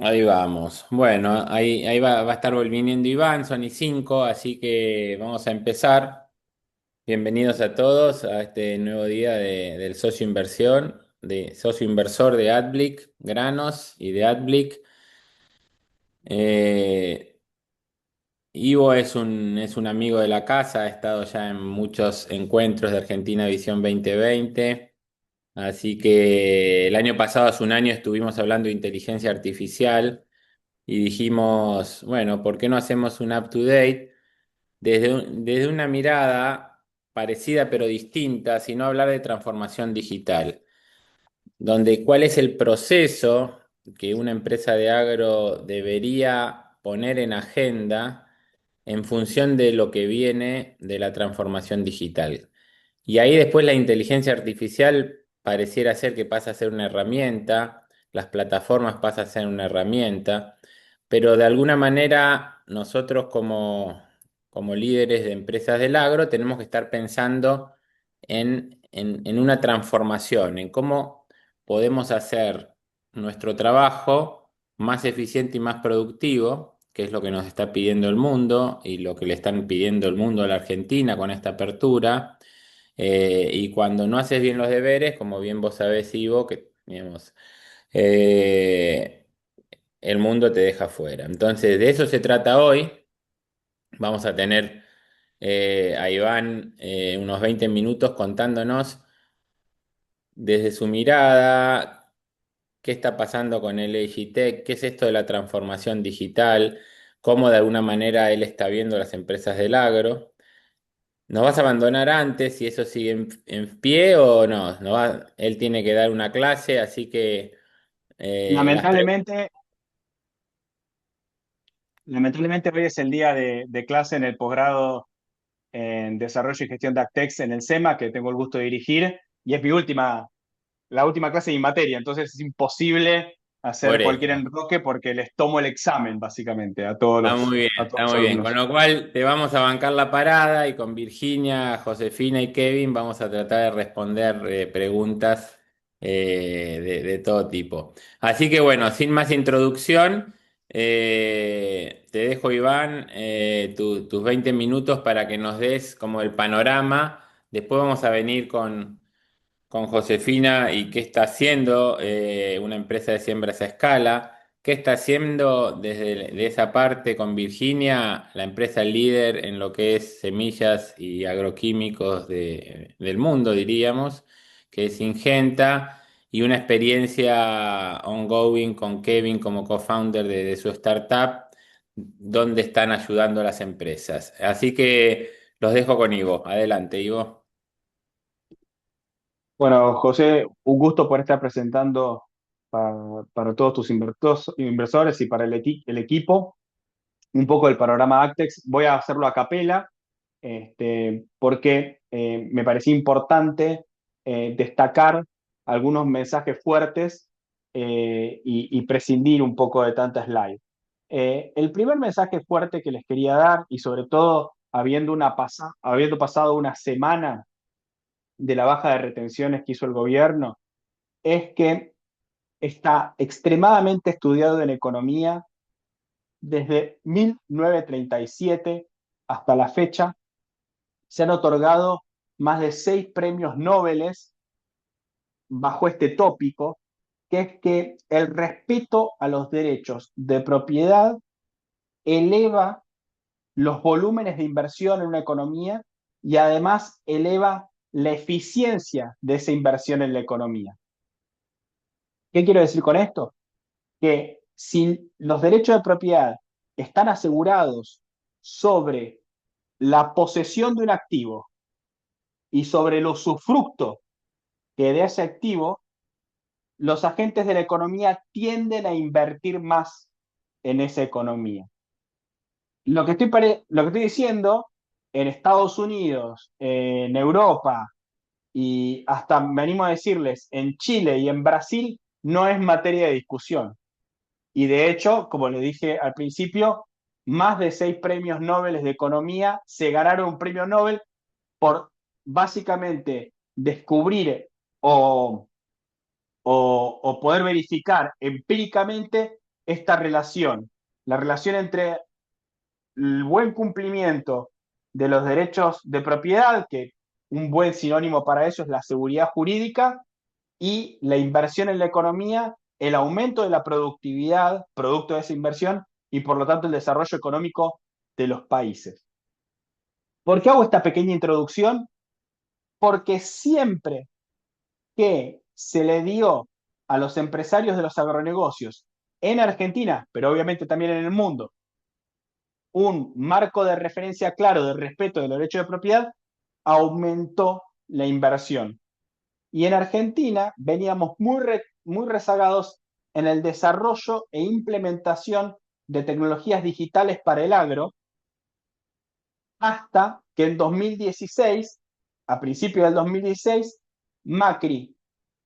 Ahí vamos. Bueno, ahí va a estar volviendo Iván, son y 5, así que vamos a empezar. Bienvenidos a todos a este nuevo día del socio inversión, de socio inversor de Adblick, Granos y de Adblick. Eh, Ivo es un amigo de la casa, ha estado ya en muchos encuentros de Argentina Visión 2020. Así que el año pasado, hace un año, estuvimos hablando de inteligencia artificial. Y dijimos, bueno, ¿por qué no hacemos un up to date desde una mirada parecida pero distinta, sino hablar de transformación digital? Donde cuál es el proceso que una empresa de agro debería poner en agenda en función de lo que viene de la transformación digital. Y ahí después la inteligencia artificial pareciera ser que pasa a ser una herramienta, las plataformas pasan a ser una herramienta, pero de alguna manera nosotros como líderes de empresas del agro tenemos que estar pensando en una transformación, en cómo podemos hacer nuestro trabajo más eficiente y más productivo, que es lo que nos está pidiendo el mundo y lo que le están pidiendo el mundo a la Argentina con esta apertura. Y cuando no haces bien los deberes, como bien vos sabés, Ivo, que digamos, eh, el mundo te deja fuera. Entonces, de eso se trata hoy. Vamos a tener a Iván unos 20 minutos contándonos desde su mirada qué está pasando con el Tech, qué es esto de la transformación digital, cómo de alguna manera él está viendo las empresas del agro. ¿Nos vas a abandonar antes si eso sigue en pie o no? Él tiene que dar una clase, así que las preguntas. Lamentablemente, lamentablemente hoy es el día de clase en el posgrado en Desarrollo y Gestión de Actex en el SEMA, que tengo el gusto de dirigir, y es la última clase de mi materia, entonces es imposible Por hacer cualquier eso. enroque porque les tomo el examen, básicamente, a todos Está muy bien, a todos está los muy bien. Con alumnos. lo cual te vamos a bancar la parada y con Virginia, Josefina y Kevin vamos a tratar de responder preguntas de todo tipo. Así que bueno, sin más introducción, te dejo, Iván, tus 20 minutos para que nos des como el panorama. Después vamos a venir con Josefina y qué está haciendo una empresa de siembras a escala, qué está haciendo de esa parte con Virginia, la empresa líder en lo que es semillas y agroquímicos del mundo, diríamos, que es Syngenta, y una experiencia ongoing con Kevin como co-founder de su startup, donde están ayudando a las empresas. Así que los dejo con Ivo. Adelante, Ivo. Bueno, José, un gusto por estar presentando para todos tus inversores y para el equipo un poco del panorama Actex. Voy a hacerlo a capela, porque me parecía importante destacar algunos mensajes fuertes y prescindir un poco de tanta slide. El primer mensaje fuerte que les quería dar, y sobre todo habiendo pasado una semana de la baja de retenciones que hizo el gobierno, es que está extremadamente estudiado en economía desde 1937 hasta la fecha. Se han otorgado más de 6 premios Nobel bajo este tópico, que es que el respeto a los derechos de propiedad eleva los volúmenes de inversión en una economía y además eleva la eficiencia de esa inversión en la economía. ¿Qué quiero decir con esto? Que si los derechos de propiedad están asegurados sobre la posesión de un activo y sobre el usufructo que de ese activo, los agentes de la economía tienden a invertir más en esa economía. Lo que estoy diciendo, en Estados Unidos, en Europa y hasta me animo a decirles, en Chile y en Brasil, no es materia de discusión. Y de hecho, como le dije al principio, más de 6 premios Nobel de economía se ganaron un premio Nobel por básicamente descubrir o, o poder verificar empíricamente esta relación, la relación entre el buen cumplimiento de los derechos de propiedad, que un buen sinónimo para eso es la seguridad jurídica, y la inversión en la economía, el aumento de la productividad, producto de esa inversión, y por lo tanto el desarrollo económico de los países. ¿Por qué hago esta pequeña introducción? Porque siempre que se le dio a los empresarios de los agronegocios en Argentina, pero obviamente también en el mundo, un marco de referencia claro de respeto de los derechos de propiedad, aumentó la inversión. Y en Argentina veníamos muy rezagados en el desarrollo e implementación de tecnologías digitales para el agro, hasta que en 2016, a principios del 2016, Macri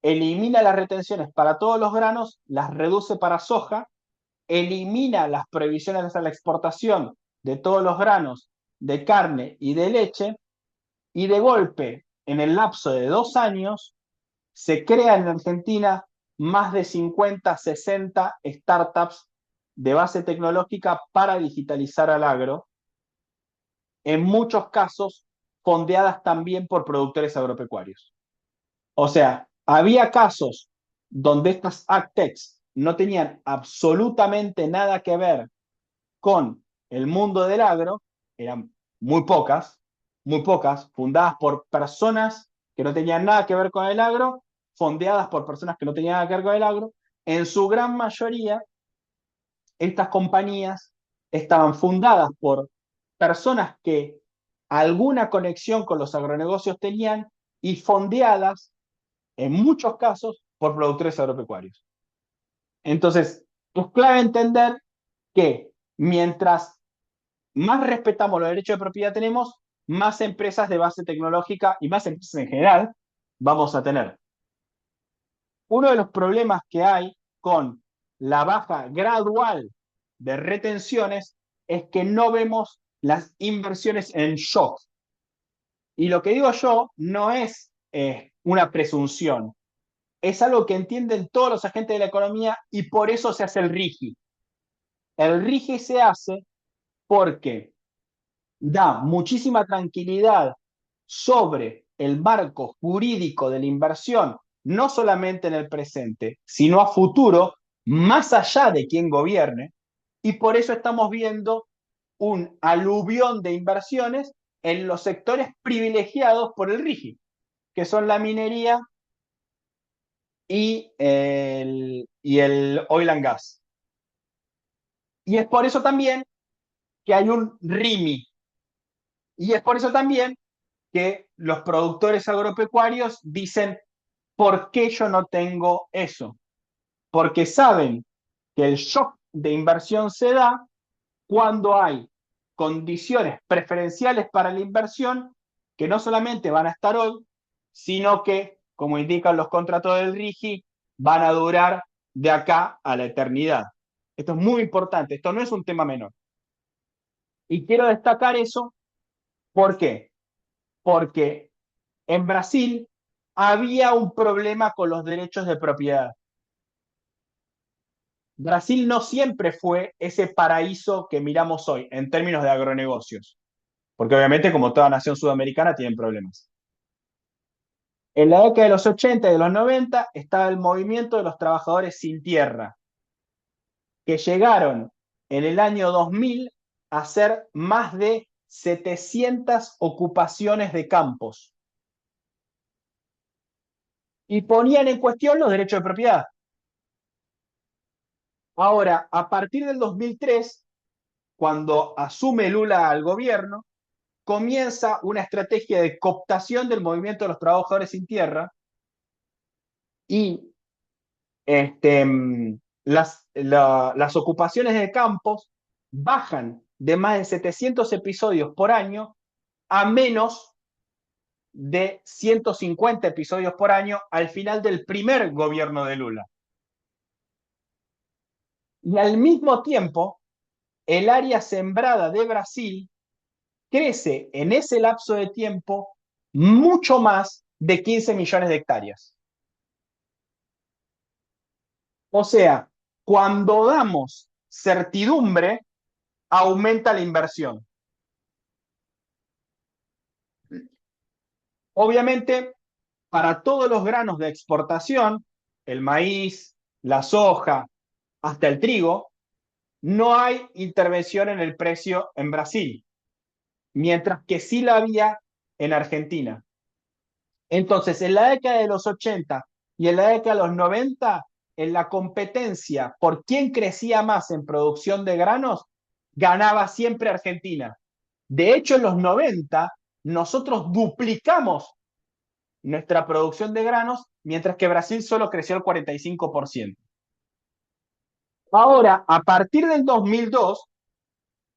elimina las retenciones para todos los granos, las reduce para soja, elimina las prohibiciones a la exportación de todos los granos de carne y de leche, y de golpe, en el lapso de 2 años, se crean en Argentina más de 50, 60 startups de base tecnológica para digitalizar al agro, en muchos casos fondeadas también por productores agropecuarios. O sea, había casos donde estas AgTechs no tenían absolutamente nada que ver con el mundo del agro, eran muy pocas, fundadas por personas que no tenían nada que ver con el agro, fondeadas por personas que no tenían nada que ver con el agro. En su gran mayoría, estas compañías estaban fundadas por personas que alguna conexión con los agronegocios tenían y fondeadas, en muchos casos, por productores agropecuarios. Entonces, es clave entender que mientras más respetamos los derechos de propiedad tenemos, más empresas de base tecnológica y más empresas en general vamos a tener. Uno de los problemas que hay con la baja gradual de retenciones es que no vemos las inversiones en shock. Y lo que digo yo no es una presunción, es algo que entienden todos los agentes de la economía y por eso se hace el RIGI. El RIGI se hace porque da muchísima tranquilidad sobre el marco jurídico de la inversión, no solamente en el presente, sino a futuro, más allá de quien gobierne, y por eso estamos viendo un aluvión de inversiones en los sectores privilegiados por el RIGI, que son la minería y el oil and gas. Y es por eso también que hay un RIMI, y es por eso también que los productores agropecuarios dicen, ¿por qué yo no tengo eso? Porque saben que el shock de inversión se da cuando hay condiciones preferenciales para la inversión que no solamente van a estar hoy, sino que, como indican los contratos del RIGI, van a durar de acá a la eternidad. Esto es muy importante, esto no es un tema menor. Y quiero destacar eso, ¿por qué? Porque en Brasil había un problema con los derechos de propiedad. Brasil no siempre fue ese paraíso que miramos hoy en términos de agronegocios, porque obviamente como toda nación sudamericana tienen problemas. En la década de los 80 y de los 90 estaba el movimiento de los trabajadores sin tierra, que llegaron en el año 2000 a ser más de 700 ocupaciones de campos y ponían en cuestión los derechos de propiedad. Ahora, a partir del 2003, cuando asume Lula al gobierno, comienza una estrategia de cooptación del movimiento de los trabajadores sin tierra y este, las ocupaciones de campos bajan de más de 700 episodios por año a menos de 150 episodios por año al final del primer gobierno de Lula. Y al mismo tiempo, el área sembrada de Brasil crece en ese lapso de tiempo mucho más de 15 millones de hectáreas. O sea, Cuando damos certidumbre, aumenta la inversión. Obviamente, para todos los granos de exportación, el maíz, la soja, hasta el trigo, no hay intervención en el precio en Brasil, mientras que sí la había en Argentina. Entonces, en la década de los 80 y en la década de los 90, en la competencia por quién crecía más en producción de granos, ganaba siempre Argentina. De hecho, en los 90, nosotros duplicamos nuestra producción de granos, mientras que Brasil solo creció el 45%. Ahora, a partir del 2002,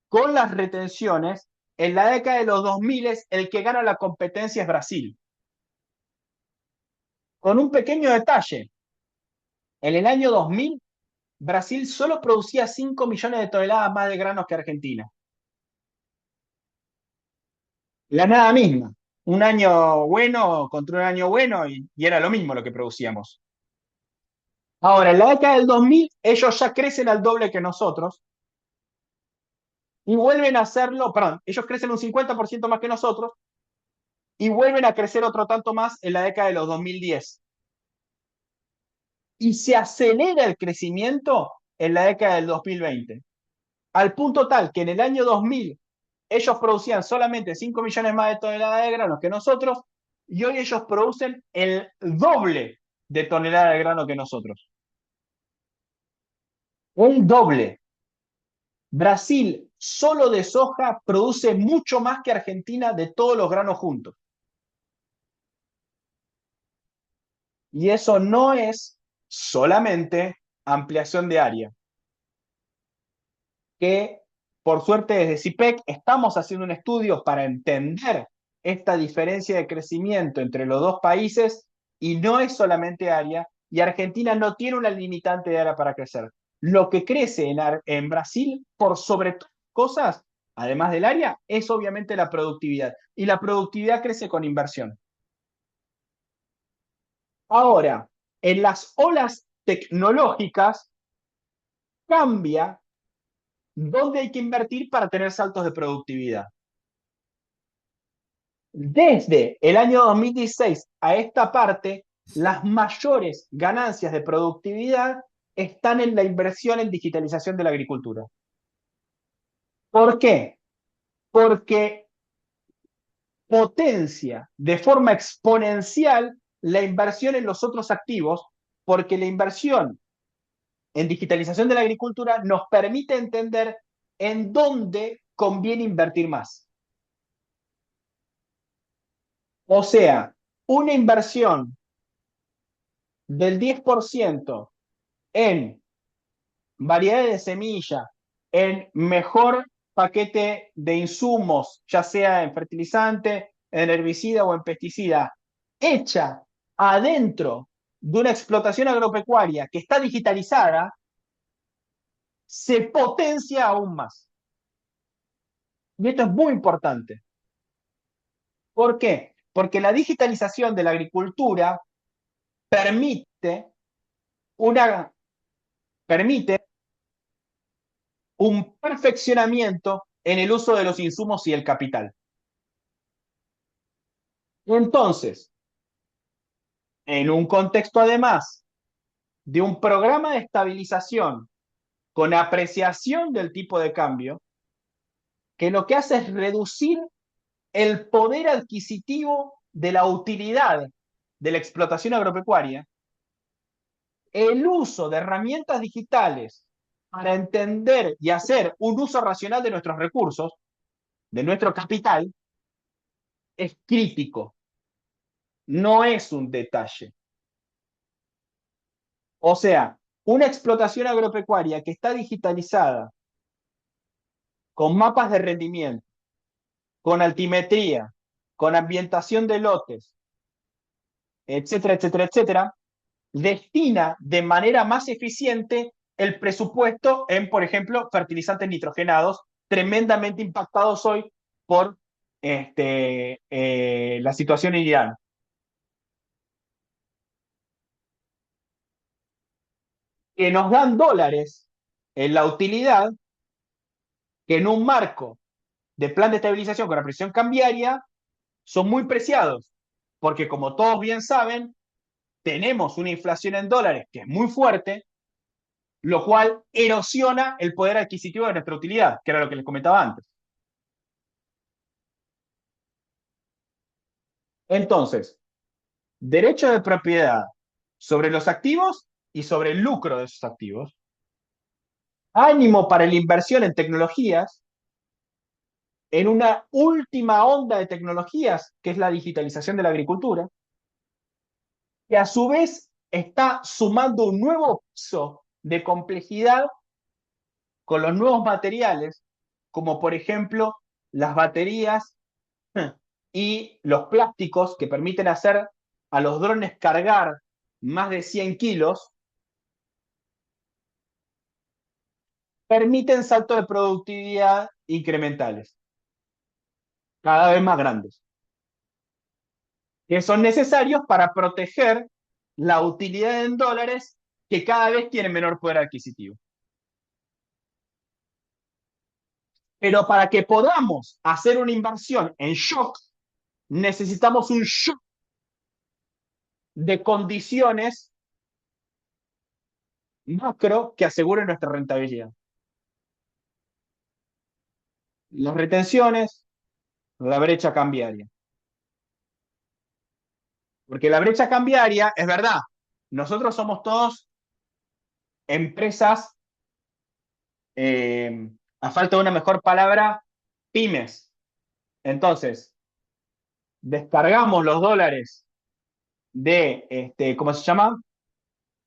con las retenciones, en la década de los 2000, el que gana la competencia es Brasil. Con un pequeño detalle, en el año 2000, Brasil solo producía 5 millones de toneladas más de granos que Argentina. La nada misma. Un año bueno contra un año bueno y era lo mismo lo que producíamos. Ahora, en la década del 2000, ellos ya crecen al doble que nosotros y vuelven a hacerlo, perdón, ellos crecen un 50% más que nosotros y vuelven a crecer otro tanto más en la década de los 2010. Y se acelera el crecimiento en la década del 2020, al punto tal que en el año 2000 ellos producían solamente 5 millones más de toneladas de granos que nosotros y hoy ellos producen el doble de toneladas de grano que nosotros. El doble. Brasil solo de soja produce mucho más que Argentina de todos los granos juntos. Y eso no es solamente ampliación de área, que por suerte desde CIPEC estamos haciendo un estudio para entender esta diferencia de crecimiento entre los dos países y no es solamente área y Argentina no tiene una limitante de área para crecer. Lo que crece en Brasil, por sobre todas cosas, además del área, es obviamente la productividad y la productividad crece con inversión. Ahora, en las olas tecnológicas cambia dónde hay que invertir para tener saltos de productividad. Desde el año 2016 a esta parte, las mayores ganancias de productividad están en la inversión en digitalización de la agricultura. ¿Por qué? Porque potencia de forma exponencial la inversión en los otros activos, porque la inversión en digitalización de la agricultura nos permite entender en dónde conviene invertir más. O sea, una inversión del 10% en variedades de semilla, en mejor paquete de insumos, ya sea en fertilizante, en herbicida o en pesticida, hecha adentro de una explotación agropecuaria que está digitalizada, se potencia aún más. Y esto es muy importante. ¿Por qué? Porque la digitalización de la agricultura permite, una, permite un perfeccionamiento en el uso de los insumos y el capital. Entonces, en un contexto además de un programa de estabilización con apreciación del tipo de cambio, que lo que hace es reducir el poder adquisitivo de la utilidad de la explotación agropecuaria, el uso de herramientas digitales para entender y hacer un uso racional de nuestros recursos, de nuestro capital, es crítico, no es un detalle. O sea, una explotación agropecuaria que está digitalizada, con mapas de rendimiento, con altimetría, con ambientación de lotes, etcétera, etcétera, etcétera, destina de manera más eficiente el presupuesto en, por ejemplo, fertilizantes nitrogenados, tremendamente impactados hoy por la situación en Irán. que nos dan dólares en la utilidad, que en un marco de plan de estabilización con la presión cambiaria son muy preciados, porque como todos bien saben, tenemos una inflación en dólares que es muy fuerte, lo cual erosiona el poder adquisitivo de nuestra utilidad, que era lo que les comentaba antes. Entonces, derecho de propiedad sobre los activos y sobre el lucro de esos activos, ánimo para la inversión en tecnologías, en una última onda de tecnologías, que es la digitalización de la agricultura, que a su vez está sumando un nuevo piso de complejidad con los nuevos materiales, como por ejemplo las baterías y los plásticos que permiten hacer a los drones cargar más de 100 kilos, permiten saltos de productividad incrementales, cada vez más grandes, que son necesarios para proteger la utilidad en dólares que cada vez tiene menor poder adquisitivo. Pero para que podamos hacer una inversión en shock, necesitamos un shock de condiciones macro que aseguren nuestra rentabilidad. Las retenciones, la brecha cambiaria. Porque la brecha cambiaria, es verdad, nosotros somos todos empresas, a falta de una mejor palabra, pymes. Entonces, descargamos los dólares ¿cómo se llama?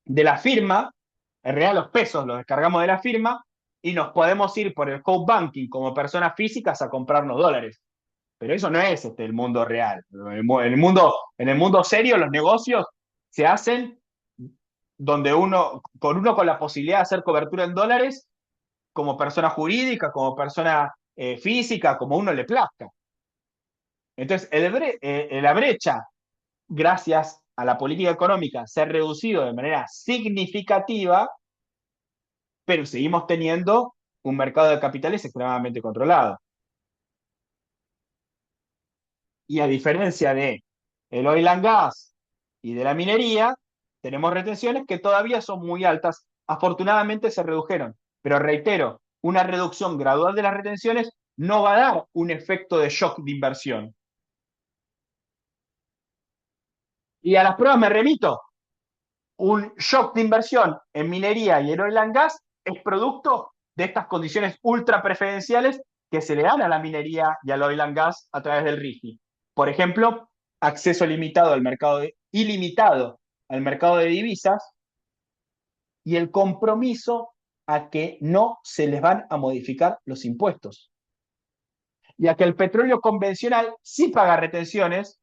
De la firma, en realidad los pesos los descargamos de la firma y nos podemos ir por el home banking como personas físicas a comprarnos dólares. Pero eso no es el mundo real. En el mundo serio, los negocios se hacen donde uno con la posibilidad de hacer cobertura en dólares como persona jurídica, como persona física, como uno le plazca. Entonces, la brecha, gracias a la política económica, se ha reducido de manera significativa, pero seguimos teniendo un mercado de capitales extremadamente controlado. Y a diferencia de el oil and gas y de la minería, tenemos retenciones que todavía son muy altas. Afortunadamente se redujeron, pero reitero, una reducción gradual de las retenciones no va a dar un efecto de shock de inversión. Y a las pruebas me remito. Un shock de inversión en minería y en oil and gas es producto de estas condiciones ultra preferenciales que se le dan a la minería y al oil and gas a través del RIGI. Por ejemplo, acceso limitado al mercado ilimitado al mercado de divisas y el compromiso a que no se les van a modificar los impuestos. Y a que el petróleo convencional sí paga retenciones,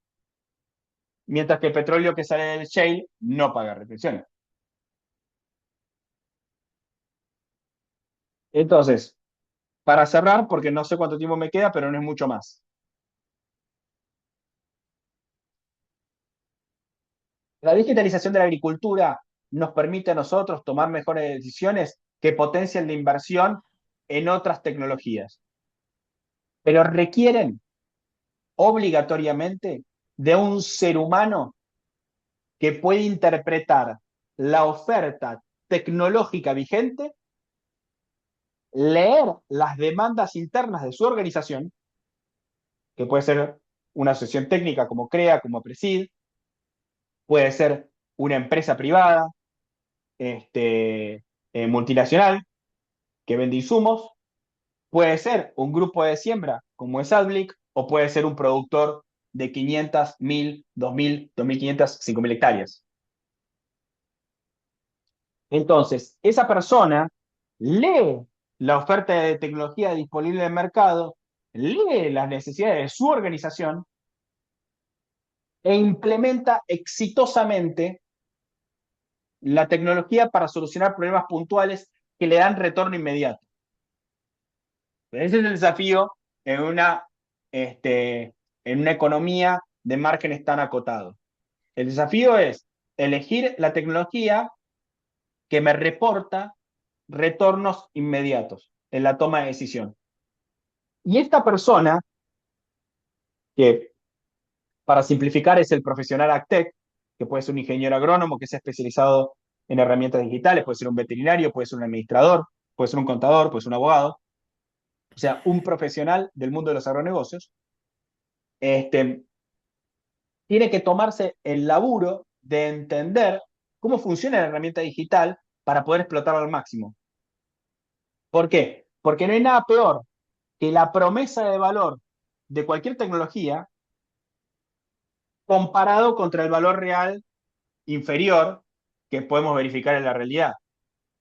mientras que el petróleo que sale del shale no paga retenciones. Entonces, para cerrar, porque no sé cuánto tiempo me queda, pero no es mucho más. La digitalización de la agricultura nos permite a nosotros tomar mejores decisiones que potencian la inversión en otras tecnologías, pero requieren obligatoriamente de un ser humano que puede interpretar la oferta tecnológica vigente, leer las demandas internas de su organización, que puede ser una asociación técnica como CREA, como PRESID, puede ser una empresa privada, multinacional, que vende insumos, puede ser un grupo de siembra como es Adblick, o puede ser un productor de 500, 1000, 2000, 2500, 5000 hectáreas. Entonces, esa persona lee la oferta de tecnología disponible en el mercado, lee las necesidades de su organización e implementa exitosamente la tecnología para solucionar problemas puntuales que le dan retorno inmediato. Ese es el desafío en una economía de márgenes tan acotados. El desafío es elegir la tecnología que me reporta retornos inmediatos en la toma de decisión. Y esta persona, que para simplificar es el profesional AgTech, que puede ser un ingeniero agrónomo que sea especializado en herramientas digitales, puede ser un veterinario, puede ser un administrador, puede ser un contador, puede ser un abogado, o sea, un profesional del mundo de los agronegocios, este, tiene que tomarse el laburo de entender cómo funciona la herramienta digital para poder explotarla al máximo. ¿Por qué? Porque no hay nada peor que la promesa de valor de cualquier tecnología comparado contra el valor real inferior que podemos verificar en la realidad.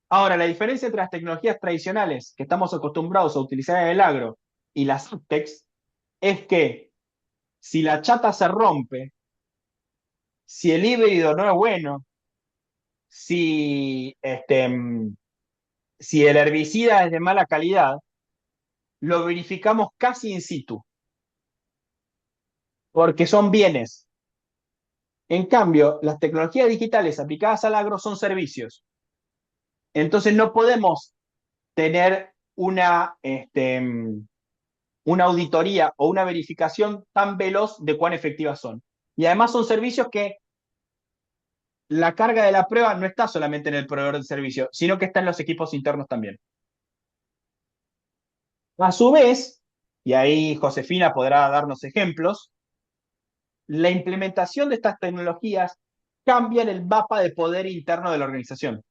Ahora, la diferencia entre las tecnologías tradicionales que estamos acostumbrados a utilizar en el agro y las UTEX es que si la chata se rompe, si el híbrido no es bueno, si, si el herbicida es de mala calidad, lo verificamos casi in situ, porque son bienes. En cambio, las tecnologías digitales aplicadas al agro son servicios. Entonces no podemos tener una auditoría o una verificación tan veloz de cuán efectivas son. Y además son servicios que la carga de la prueba no está solamente en el proveedor del servicio, sino que está en los equipos internos también. A su vez, y ahí Josefina podrá darnos ejemplos, la implementación de estas tecnologías cambia el mapa de poder interno de la organización.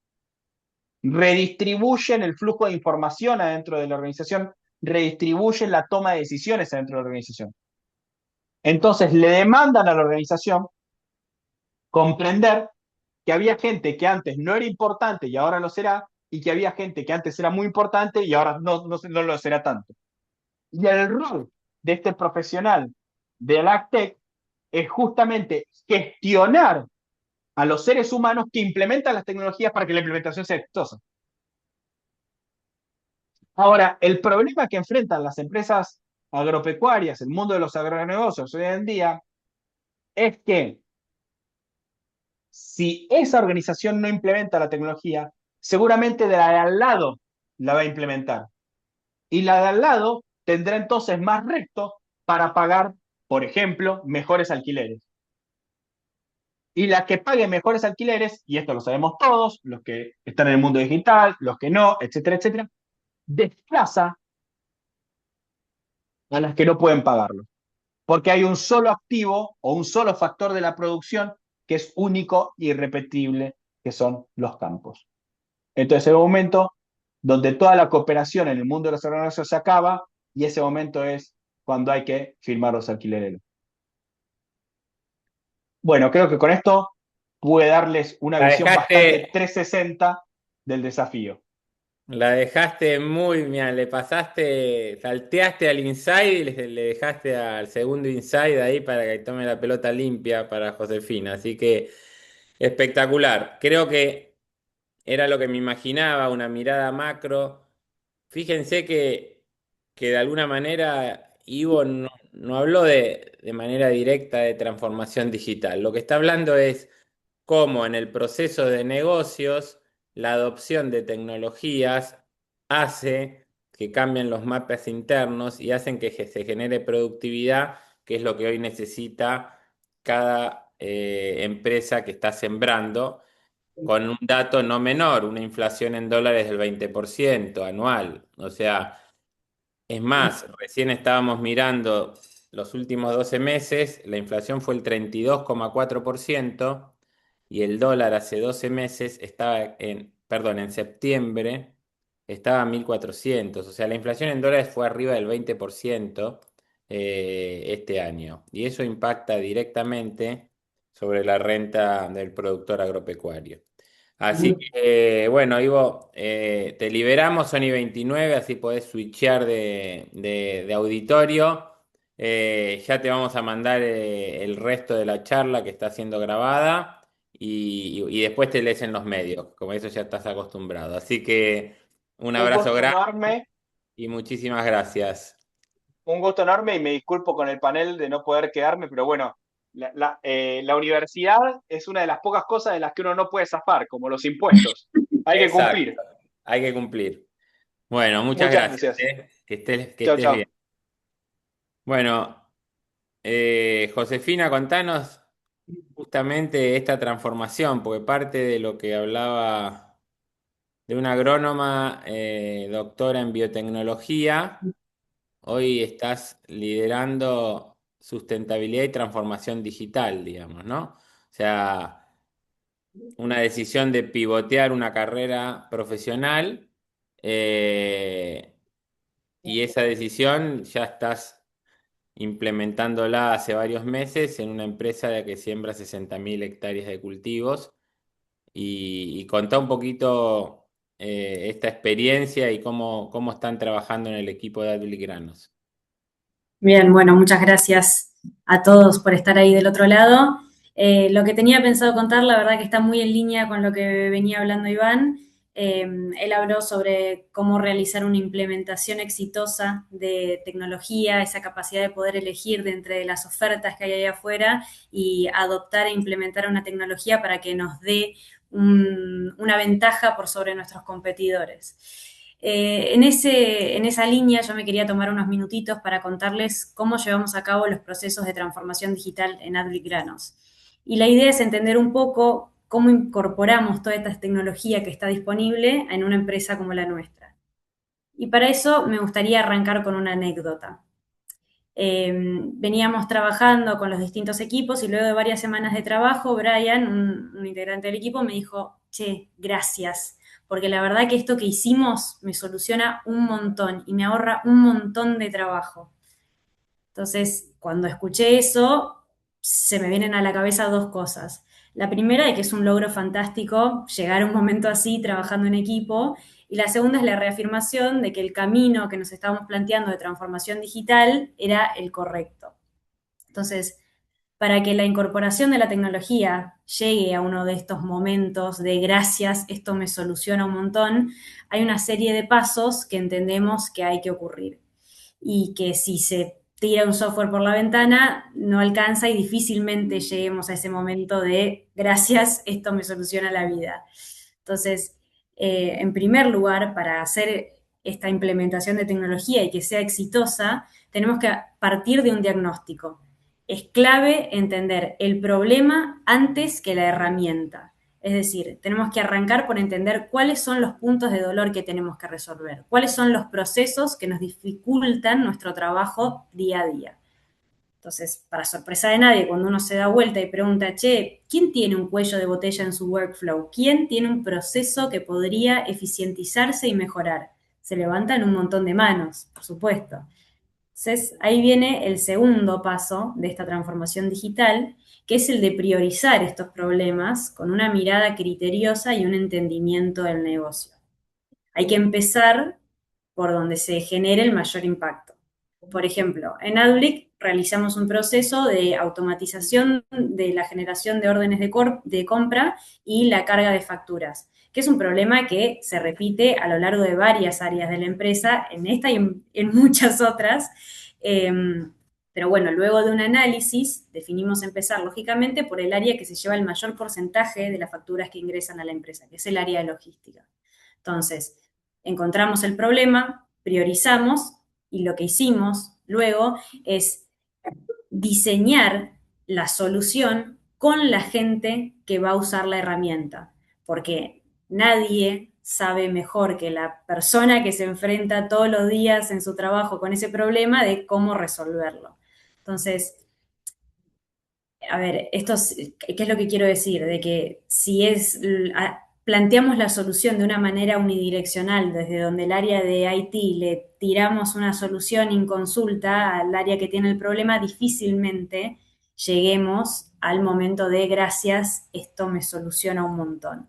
Redistribuyen el flujo de información adentro de la organización, redistribuyen la toma de decisiones adentro de la organización. Entonces le demandan a la organización comprender que había gente que antes no era importante y ahora lo será, y que había gente que antes era muy importante y ahora no lo será tanto. Y el rol de este profesional del AgTech es justamente gestionar a los seres humanos que implementan las tecnologías para que la implementación sea exitosa. Ahora, el problema que enfrentan las empresas agropecuarias, el mundo de los agronegocios hoy en día, es que si esa organización no implementa la tecnología, seguramente de la de al lado la va a implementar. Y la de al lado tendrá entonces más recto para pagar, por ejemplo, mejores alquileres. Y la que pague mejores alquileres, y esto lo sabemos todos, los que están en el mundo digital, los que no, etcétera, etcétera, desplaza a las que no pueden pagarlo. Porque hay un solo activo o un solo factor de la producción que es único e irrepetible, que son los campos. Entonces, es un momento donde toda la cooperación en el mundo de los agronegocios se acaba y ese momento es cuando hay que firmar los alquileres. Bueno, creo que con esto pude darles una La visión bastante dejaste, 360 del desafío. la dejaste muy, mira, le pasaste, salteaste al inside y le dejaste al segundo inside ahí para que tome la pelota limpia para Josefina. Así que espectacular. Creo que era lo que me imaginaba, una mirada macro. Fíjense que de alguna manera Ivo no habló de manera directa de transformación digital. Lo que está hablando es cómo en el proceso de negocios la adopción de tecnologías hace que cambien los mapas internos y hacen que se genere productividad, que es lo que hoy necesita cada empresa que está sembrando, con un dato no menor, una inflación en dólares del 20% anual. O sea, es más, recién estábamos mirando los últimos 12 meses, la inflación fue el 32,4% y el dólar hace 12 meses estaba perdón, en septiembre estaba a 1.400. O sea, la inflación en dólares fue arriba del 20% este año. Y eso impacta directamente sobre la renta del productor agropecuario. Así que, bueno, Ivo, te liberamos Sony 29, así podés switchear de auditorio. Ya te vamos a mandar el resto de la charla que está siendo grabada y después te lees en los medios, como eso ya estás acostumbrado. Así que un Un abrazo gusto grande enorme, y muchísimas gracias. un gusto enorme y me disculpo con el panel de no poder quedarme, pero bueno, la universidad es una de las pocas cosas de las que uno no puede zafar, como los impuestos. Hay que Exacto, cumplir. hay que cumplir. Bueno, muchas Muchas gracias, gracias. ¿eh? Que Chao, estés chao. bien. Bueno, Josefina, contanos justamente esta transformación, porque parte de lo que hablaba de una agrónoma doctora en biotecnología, hoy estás liderando sustentabilidad y transformación digital, digamos, ¿no? O sea, una decisión de pivotear una carrera profesional eh, y esa decisión ya estás implementándola hace varios meses en una empresa de que siembra 60.000 hectáreas de cultivos y contá un poquito esta experiencia y cómo están trabajando en el equipo de Advil Granos. Bien, bueno, muchas gracias a todos por estar ahí del otro lado. Lo que tenía pensado contar, la verdad que está muy en línea con lo que venía hablando Iván. Él habló sobre cómo realizar una implementación exitosa de tecnología, esa capacidad de poder elegir de entre las ofertas que hay ahí afuera y adoptar e implementar una tecnología para que nos dé una ventaja por sobre nuestros competidores. En esa línea yo me quería tomar unos minutitos para contarles cómo llevamos a cabo los procesos de transformación digital en Advic Granos. Y la idea es entender un poco cómo incorporamos toda esta tecnología que está disponible en una empresa como la nuestra. Y para eso me gustaría arrancar con una anécdota. Veníamos trabajando con los distintos equipos y luego de varias semanas de trabajo, Brian, un integrante del equipo, me dijo, che, gracias, porque la verdad que esto que hicimos me soluciona un montón y me ahorra un montón de trabajo. Entonces, cuando escuché eso, se me vienen a la cabeza dos cosas. La primera, de que es un logro fantástico llegar a un momento así trabajando en equipo. Y la segunda es la reafirmación de que el camino que nos estábamos planteando de transformación digital era el correcto. Entonces, para que la incorporación de la tecnología llegue a uno de estos momentos de gracias, esto me soluciona un montón, hay una serie de pasos que entendemos que hay que ocurrir y que si se tira un software por la ventana no alcanza y difícilmente lleguemos a ese momento de gracias, esto me soluciona la vida. Entonces, en primer lugar, para hacer esta implementación de tecnología y que sea exitosa, tenemos que partir de un diagnóstico. Es clave entender el problema antes que la herramienta. Es decir, tenemos que arrancar por entender cuáles son los puntos de dolor que tenemos que resolver, cuáles son los procesos que nos dificultan nuestro trabajo día a día. Entonces, para sorpresa de nadie, cuando uno se da vuelta y pregunta, che, ¿quién tiene un cuello de botella en su workflow? ¿Quién tiene un proceso que podría eficientizarse y mejorar? Se levantan un montón de manos, por supuesto. Entonces, ahí viene el segundo paso de esta transformación digital, que es el de priorizar estos problemas con una mirada criteriosa y un entendimiento del negocio. Hay que empezar por donde se genere el mayor impacto. Por ejemplo, en Adblick realizamos un proceso de automatización de la generación de órdenes de compra y la carga de facturas, que es un problema que se repite a lo largo de varias áreas de la empresa, en esta y en muchas otras. Eh, pero bueno, luego de un análisis definimos empezar, lógicamente, por el área que se lleva el mayor porcentaje de las facturas que ingresan a la empresa, que es el área de logística. Entonces, encontramos el problema, priorizamos y lo que hicimos luego es diseñar la solución con la gente que va a usar la herramienta, porque nadie sabe mejor que la persona que se enfrenta todos los días en su trabajo con ese problema de cómo resolverlo. Entonces, a ver, ¿qué es lo que quiero decir? De que si planteamos la solución de una manera unidireccional, desde donde el área de IT le tiramos una solución en consulta al área que tiene el problema, difícilmente lleguemos al momento de gracias, esto me soluciona un montón.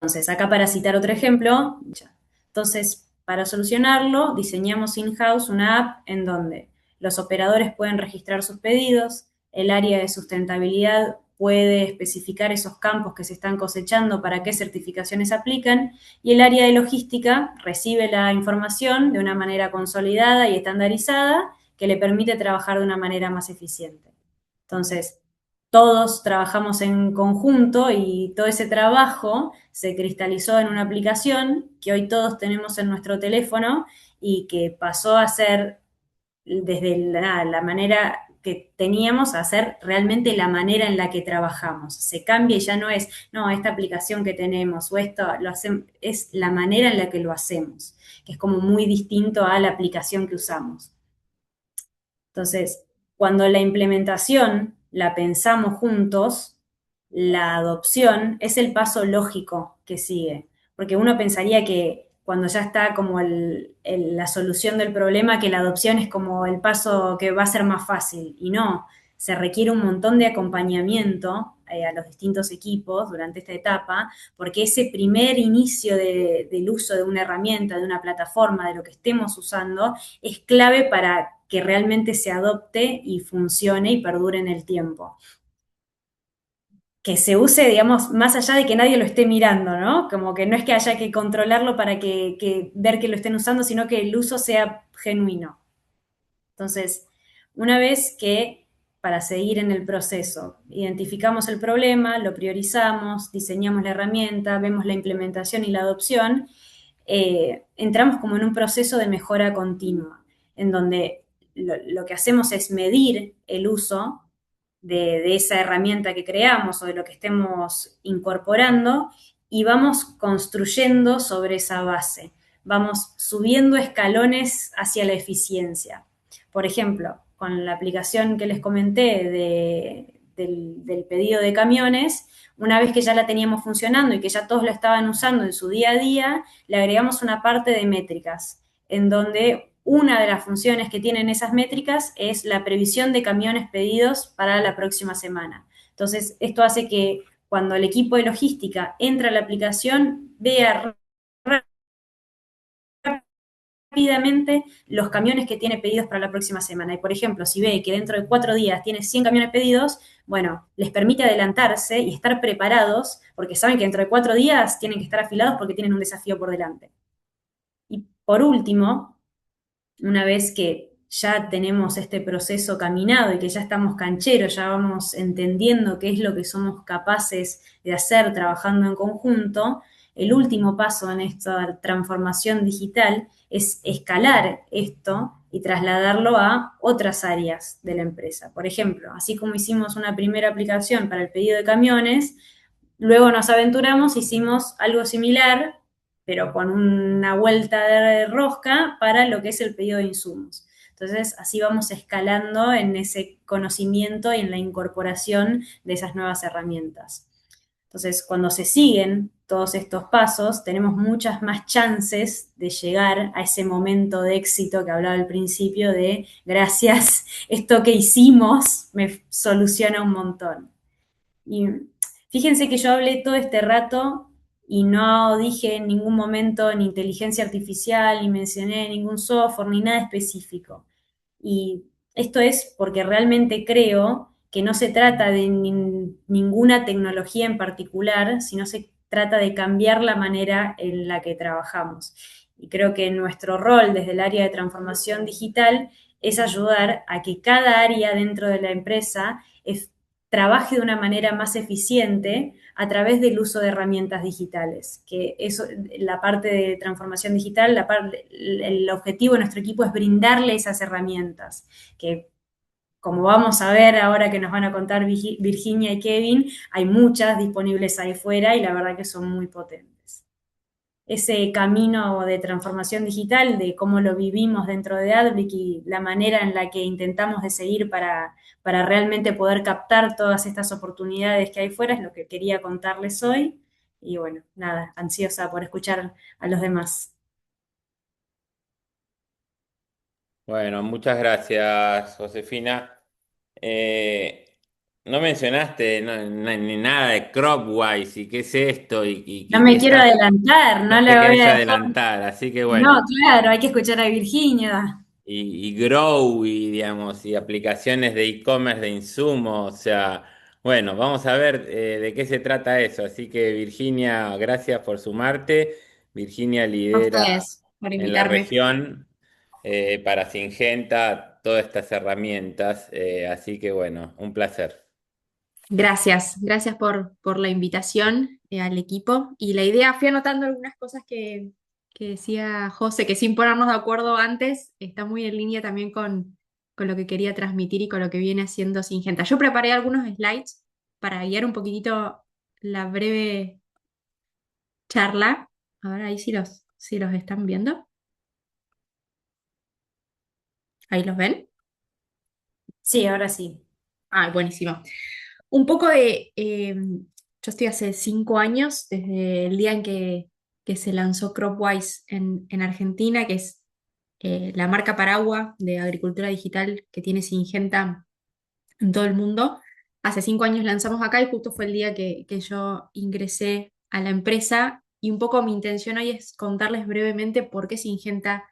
Entonces, acá para citar otro ejemplo, entonces, para solucionarlo, diseñamos in-house una app en donde los operadores pueden registrar sus pedidos, el área de sustentabilidad puede especificar esos campos que se están cosechando para qué certificaciones aplican y el área de logística recibe la información de una manera consolidada y estandarizada que le permite trabajar de una manera más eficiente. Entonces, todos trabajamos en conjunto y todo ese trabajo se cristalizó en una aplicación que hoy todos tenemos en nuestro teléfono y que pasó a ser desde la manera que teníamos a ser realmente la manera en la que trabajamos. Se cambia y ya no es, no, esta aplicación que tenemos o esto lo hacemos, es la manera en la que lo hacemos, que es como muy distinto a la aplicación que usamos. Entonces, cuando la implementación la pensamos juntos, la adopción es el paso lógico que sigue. Porque uno pensaría que cuando ya está como la solución del problema, que la adopción es como el paso que va a ser más fácil. Y no, se requiere un montón de acompañamiento a los distintos equipos durante esta etapa, porque ese primer inicio del uso de una herramienta, de una plataforma, de lo que estemos usando, es clave para que realmente se adopte y funcione y perdure en el tiempo. Que se use, digamos, más allá de que nadie lo esté mirando, ¿no? Como que no es que haya que controlarlo para que ver que lo estén usando, sino que el uso sea genuino. Entonces, una vez que, para seguir en el proceso, identificamos el problema, lo priorizamos, diseñamos la herramienta, vemos la implementación y la adopción, entramos como en un proceso de mejora continua, en donde lo que hacemos es medir el uso de esa herramienta que creamos o de lo que estemos incorporando y vamos construyendo sobre esa base. Vamos subiendo escalones hacia la eficiencia. Por ejemplo, con la aplicación que les comenté del pedido de camiones, una vez que ya la teníamos funcionando y que ya todos la estaban usando en su día a día, le agregamos una parte de métricas, en donde una de las funciones que tienen esas métricas es la previsión de camiones pedidos para la próxima semana. Entonces, esto hace que cuando el equipo de logística entra a la aplicación, vea rápidamente los camiones que tiene pedidos para la próxima semana. Y por ejemplo, si ve que dentro de 4 días tiene 100 camiones pedidos, bueno, les permite adelantarse y estar preparados porque saben que dentro de 4 días tienen que estar afilados porque tienen un desafío por delante. Y por último, una vez que ya tenemos este proceso caminado y que ya estamos cancheros, ya vamos entendiendo qué es lo que somos capaces de hacer trabajando en conjunto, el último paso en esta transformación digital es escalar esto y trasladarlo a otras áreas de la empresa. Por ejemplo, así como hicimos una primera aplicación para el pedido de camiones, luego nos aventuramos, hicimos algo similar pero con una vuelta de rosca para lo que es el pedido de insumos. Entonces, así vamos escalando en ese conocimiento y en la incorporación de esas nuevas herramientas. Entonces, cuando se siguen todos estos pasos, tenemos muchas más chances de llegar a ese momento de éxito que hablaba al principio de gracias, esto que hicimos me soluciona un montón. Y fíjense que yo hablé todo este rato y no dije en ningún momento ni inteligencia artificial, ni mencioné ningún software, ni nada específico. Y esto es porque realmente creo que no se trata de ninguna tecnología en particular, sino se trata de cambiar la manera en la que trabajamos. Y creo que nuestro rol desde el área de transformación digital es ayudar a que cada área dentro de la empresa trabaje de una manera más eficiente a través del uso de herramientas digitales. Que eso, la parte de transformación digital, el objetivo de nuestro equipo es brindarle esas herramientas, que como vamos a ver ahora que nos van a contar Virginia y Kevin, hay muchas disponibles ahí fuera y la verdad que son muy potentes. Ese camino de transformación digital, de cómo lo vivimos dentro de Adblick y la manera en la que intentamos de seguir para realmente poder captar todas estas oportunidades que hay fuera, es lo que quería contarles hoy. Y bueno, nada, ansiosa por escuchar a los demás. Bueno, muchas gracias, Josefina. Eh, no mencionaste ni nada de Cropwise y qué es esto No y me qué quiero ya adelantar, no no le te voy querés a dejar. adelantar, así que No, bueno. claro, hay que escuchar a Virginia. Y Grow y digamos y aplicaciones de e-commerce de insumos, o sea, bueno, vamos a ver de qué se trata eso. Así que Virginia, gracias por sumarte. Virginia A lidera ustedes por en la invitarme. región para Singenta todas estas herramientas, así que bueno, un placer. Gracias por la invitación al equipo. Y la idea, fui anotando algunas cosas que decía José, que sin ponernos de acuerdo antes, está muy en línea también con lo que quería transmitir y con lo que viene haciendo Singenta. Yo preparé algunos slides para guiar un poquitito la breve charla. Ahora ahí si los están viendo. Ahí los ven. Sí, ahora sí. Ah, buenísimo. Un poco yo estoy hace 5 años, desde el día en que se lanzó Cropwise en Argentina, que es la marca paraguas de agricultura digital que tiene Syngenta en todo el mundo. Hace 5 años lanzamos acá y justo fue el día que yo ingresé a la empresa y un poco mi intención hoy es contarles brevemente por qué Syngenta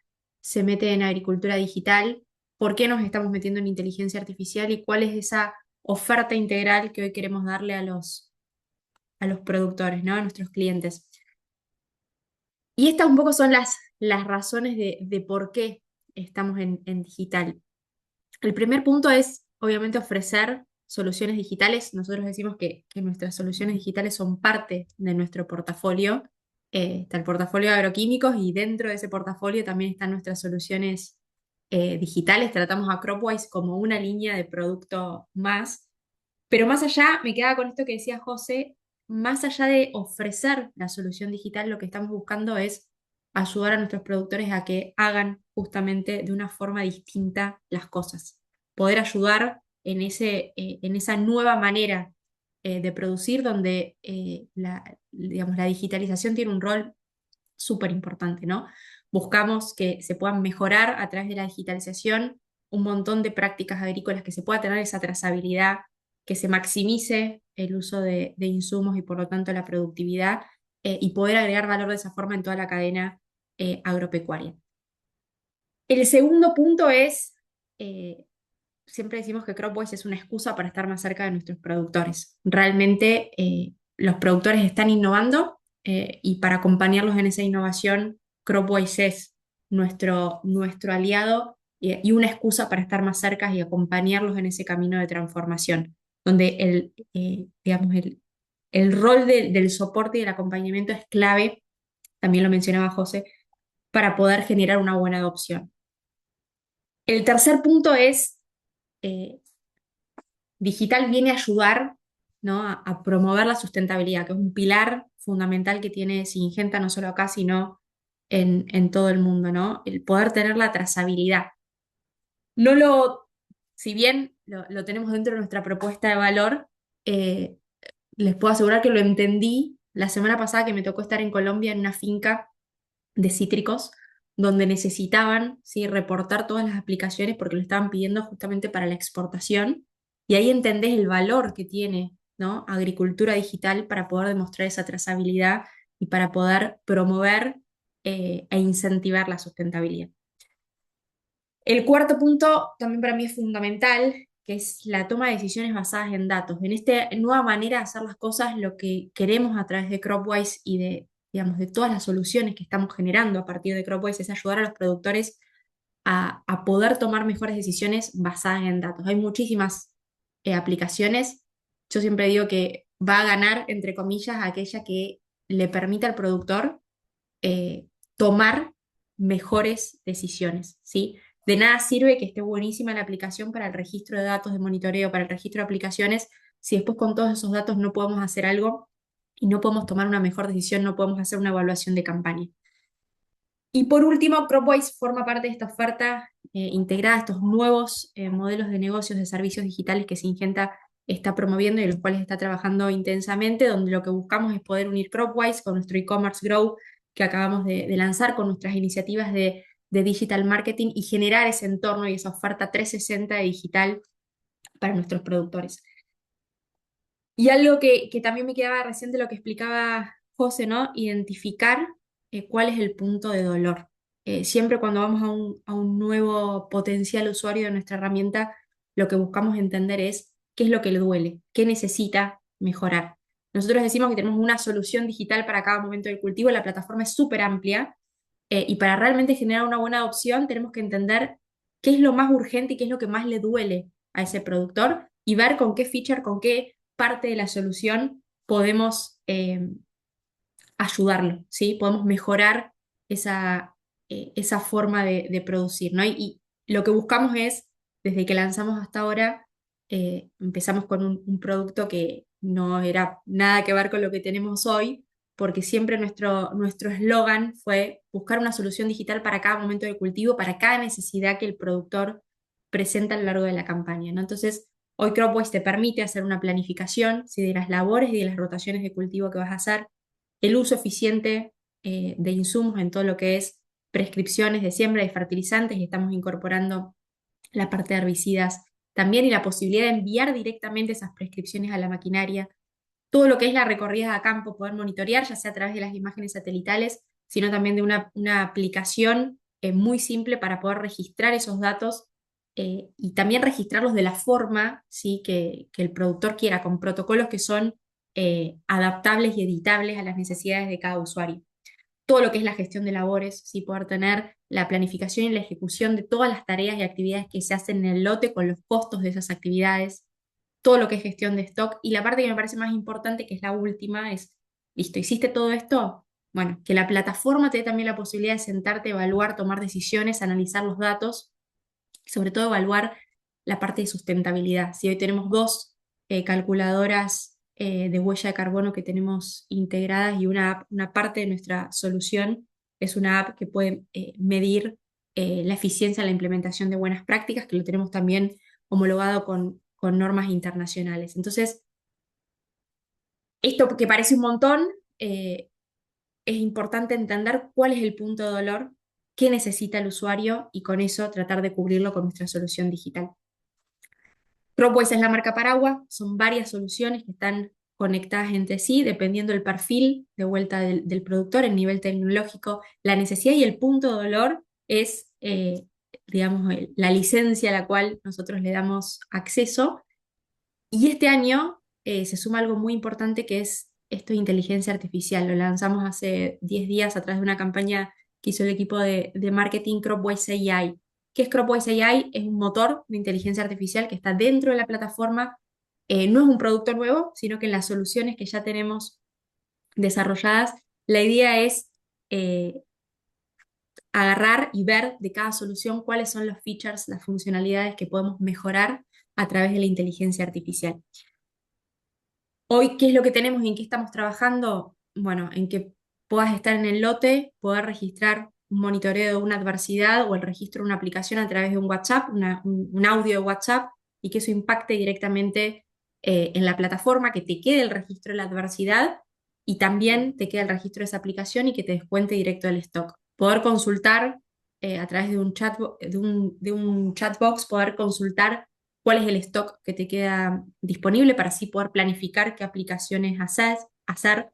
se mete en agricultura digital, por qué nos estamos metiendo en inteligencia artificial y cuál es esa oferta integral que hoy queremos darle a los productores, ¿no? A nuestros clientes. Y estas un poco son las razones de por qué estamos en digital. El primer punto es, obviamente, ofrecer soluciones digitales. Nosotros decimos que nuestras soluciones digitales son parte de nuestro portafolio. Está el portafolio de agroquímicos y dentro de ese portafolio también están nuestras soluciones digitales. Tratamos a Cropwise como una línea de producto más. Pero más allá, me quedaba con esto que decía José, más allá de ofrecer la solución digital, lo que estamos buscando es ayudar a nuestros productores a que hagan justamente de una forma distinta las cosas. Poder ayudar en esa nueva manera de producir donde digamos, la digitalización tiene un rol súper importante, ¿no? Buscamos que se puedan mejorar a través de la digitalización un montón de prácticas agrícolas, que se pueda tener esa trazabilidad, que se maximice el uso de insumos y por lo tanto la productividad y poder agregar valor de esa forma en toda la cadena agropecuaria. El segundo punto es, eh, siempre decimos que Cropwise es una excusa para estar más cerca de nuestros productores. Realmente los productores están innovando y para acompañarlos en esa innovación, Cropwise es nuestro aliado y una excusa para estar más cerca y acompañarlos en ese camino de transformación, donde digamos, el rol del soporte y del acompañamiento es clave, también lo mencionaba José, para poder generar una buena adopción. El tercer punto es eh, digital viene a ayudar, ¿no? A promover la sustentabilidad, que es un pilar fundamental que tiene Syngenta no solo acá, sino en todo el mundo, ¿no? El poder tener la trazabilidad. No lo, si bien lo tenemos dentro de nuestra propuesta de valor, eh, les puedo asegurar que lo entendí la semana pasada que me tocó estar en Colombia en una finca de cítricos, donde necesitaban, ¿sí?, reportar todas las aplicaciones porque lo estaban pidiendo justamente para la exportación. Y ahí entendés el valor que tiene, ¿no?, agricultura digital para poder demostrar esa trazabilidad y para poder promover e incentivar la sustentabilidad. El cuarto punto también para mí es fundamental, que es la toma de decisiones basadas en datos. En esta nueva manera de hacer las cosas, lo que queremos a través de Cropwise y de, digamos, de todas las soluciones que estamos generando a partir de Cropwise es ayudar a los productores a poder tomar mejores decisiones basadas en datos. Hay muchísimas aplicaciones. Yo siempre digo que va a ganar, entre comillas, aquella que le permita al productor tomar mejores decisiones, ¿sí? De nada sirve que esté buenísima la aplicación para el registro de datos de monitoreo, para el registro de aplicaciones, si después con todos esos datos no podemos hacer algo y no podemos tomar una mejor decisión, no podemos hacer una evaluación de campaña. Y por último, Cropwise forma parte de esta oferta integrada, estos nuevos modelos de negocios de servicios digitales que Syngenta está promoviendo y en los cuales está trabajando intensamente, donde lo que buscamos es poder unir Cropwise con nuestro e-commerce Grow que acabamos de lanzar con nuestras iniciativas de digital marketing y generar ese entorno y esa oferta 360 de digital para nuestros productores. Y algo que también me quedaba reciente lo que explicaba José, ¿no? Identificar cuál es el punto de dolor. Siempre cuando vamos a un nuevo potencial usuario de nuestra herramienta, lo que buscamos entender es qué es lo que le duele, qué necesita mejorar. Nosotros decimos que tenemos una solución digital para cada momento del cultivo, la plataforma es súper amplia y para realmente generar una buena adopción tenemos que entender qué es lo más urgente y qué es lo que más le duele a ese productor y ver con qué feature, con qué parte de la solución, podemos ayudarlo, ¿sí? Podemos mejorar esa forma de producir, ¿no? Y lo que buscamos es, desde que lanzamos hasta ahora, empezamos con un producto que no era nada que ver con lo que tenemos hoy, porque siempre nuestro eslogan fue buscar una solución digital para cada momento de cultivo, para cada necesidad que el productor presenta a lo largo de la campaña, ¿no? Entonces, hoy CropWise te permite hacer una planificación, ¿sí? De las labores y de las rotaciones de cultivo que vas a hacer, el uso eficiente de insumos en todo lo que es prescripciones de siembra y fertilizantes, y estamos incorporando la parte de herbicidas también, y la posibilidad de enviar directamente esas prescripciones a la maquinaria. Todo lo que es la recorrida a campo, poder monitorear, ya sea a través de las imágenes satelitales, sino también de una aplicación muy simple para poder registrar esos datos, y también registrarlos de la forma, ¿sí? que el productor quiera, con protocolos que son adaptables y editables a las necesidades de cada usuario. Todo lo que es la gestión de labores, ¿sí? Poder tener la planificación y la ejecución de todas las tareas y actividades que se hacen en el lote con los costos de esas actividades, todo lo que es gestión de stock, y la parte que me parece más importante, que es la última, es, listo, hiciste todo esto, bueno, que la plataforma te dé también la posibilidad de sentarte, evaluar, tomar decisiones, analizar los datos, y sobre todo evaluar la parte de sustentabilidad. Si hoy tenemos dos calculadoras de huella de carbono que tenemos integradas, y una parte de nuestra solución es una app que puede medir la eficiencia en la implementación de buenas prácticas, que lo tenemos también homologado con normas internacionales. Entonces, esto que parece un montón, es importante entender cuál es el punto de dolor, qué necesita el usuario, y con eso tratar de cubrirlo con nuestra solución digital. CropWise es la marca paraguas, son varias soluciones que están conectadas entre sí, dependiendo del perfil de vuelta del productor, el nivel tecnológico, la necesidad, y el punto de dolor es, digamos, la licencia a la cual nosotros le damos acceso. Y este año se suma algo muy importante, que es esto de inteligencia artificial. Lo lanzamos hace 10 días a través de una campaña que hizo el equipo de marketing CropWise AI. ¿Qué es CropWise AI? Es un motor de inteligencia artificial que está dentro de la plataforma. No es un producto nuevo, sino que en las soluciones que ya tenemos desarrolladas, la idea es agarrar y ver de cada solución cuáles son los features, las funcionalidades que podemos mejorar a través de la inteligencia artificial. Hoy, ¿qué es lo que tenemos y en qué estamos trabajando? Bueno, en que puedas estar en el lote, poder registrar un monitoreo de una adversidad o el registro de una aplicación a través de un WhatsApp, un audio de WhatsApp, y que eso impacte directamente en la plataforma, que te quede el registro de la adversidad y también te quede el registro de esa aplicación, y que te descuente directo del stock. Poder consultar a través de un chatbox, poder consultar cuál es el stock que te queda disponible, para así poder planificar qué aplicaciones hacer,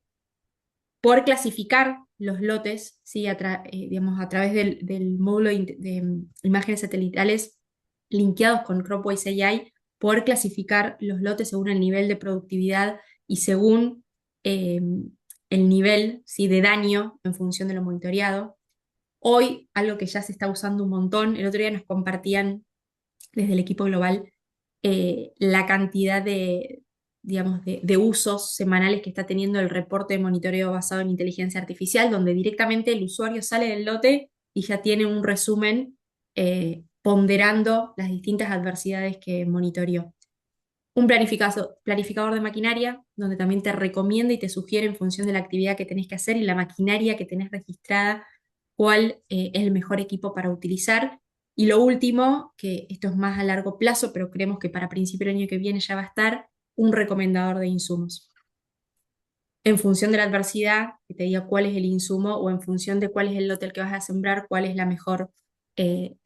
poder clasificar los lotes, ¿sí? Digamos, a través del módulo de imágenes satelitales linkeados con CropWise AI, poder clasificar los lotes según el nivel de productividad y según eh, el nivel, ¿sí? De daño en función de lo monitoreado. Hoy, algo que ya se está usando un montón, el otro día nos compartían desde el equipo global la cantidad digamos, de usos semanales que está teniendo el reporte de monitoreo basado en inteligencia artificial, donde directamente el usuario sale del lote y ya tiene un resumen ponderando las distintas adversidades que monitoreó. Un planificador de maquinaria, donde también te recomienda y te sugiere, en función de la actividad que tenés que hacer y la maquinaria que tenés registrada, cuál es el mejor equipo para utilizar. Y lo último, que esto es más a largo plazo, pero creemos que para principio del año que viene ya va a estar, un recomendador de insumos. En función de la adversidad, que te diga cuál es el insumo, o en función de cuál es el lote al que vas a sembrar, cuál es eh,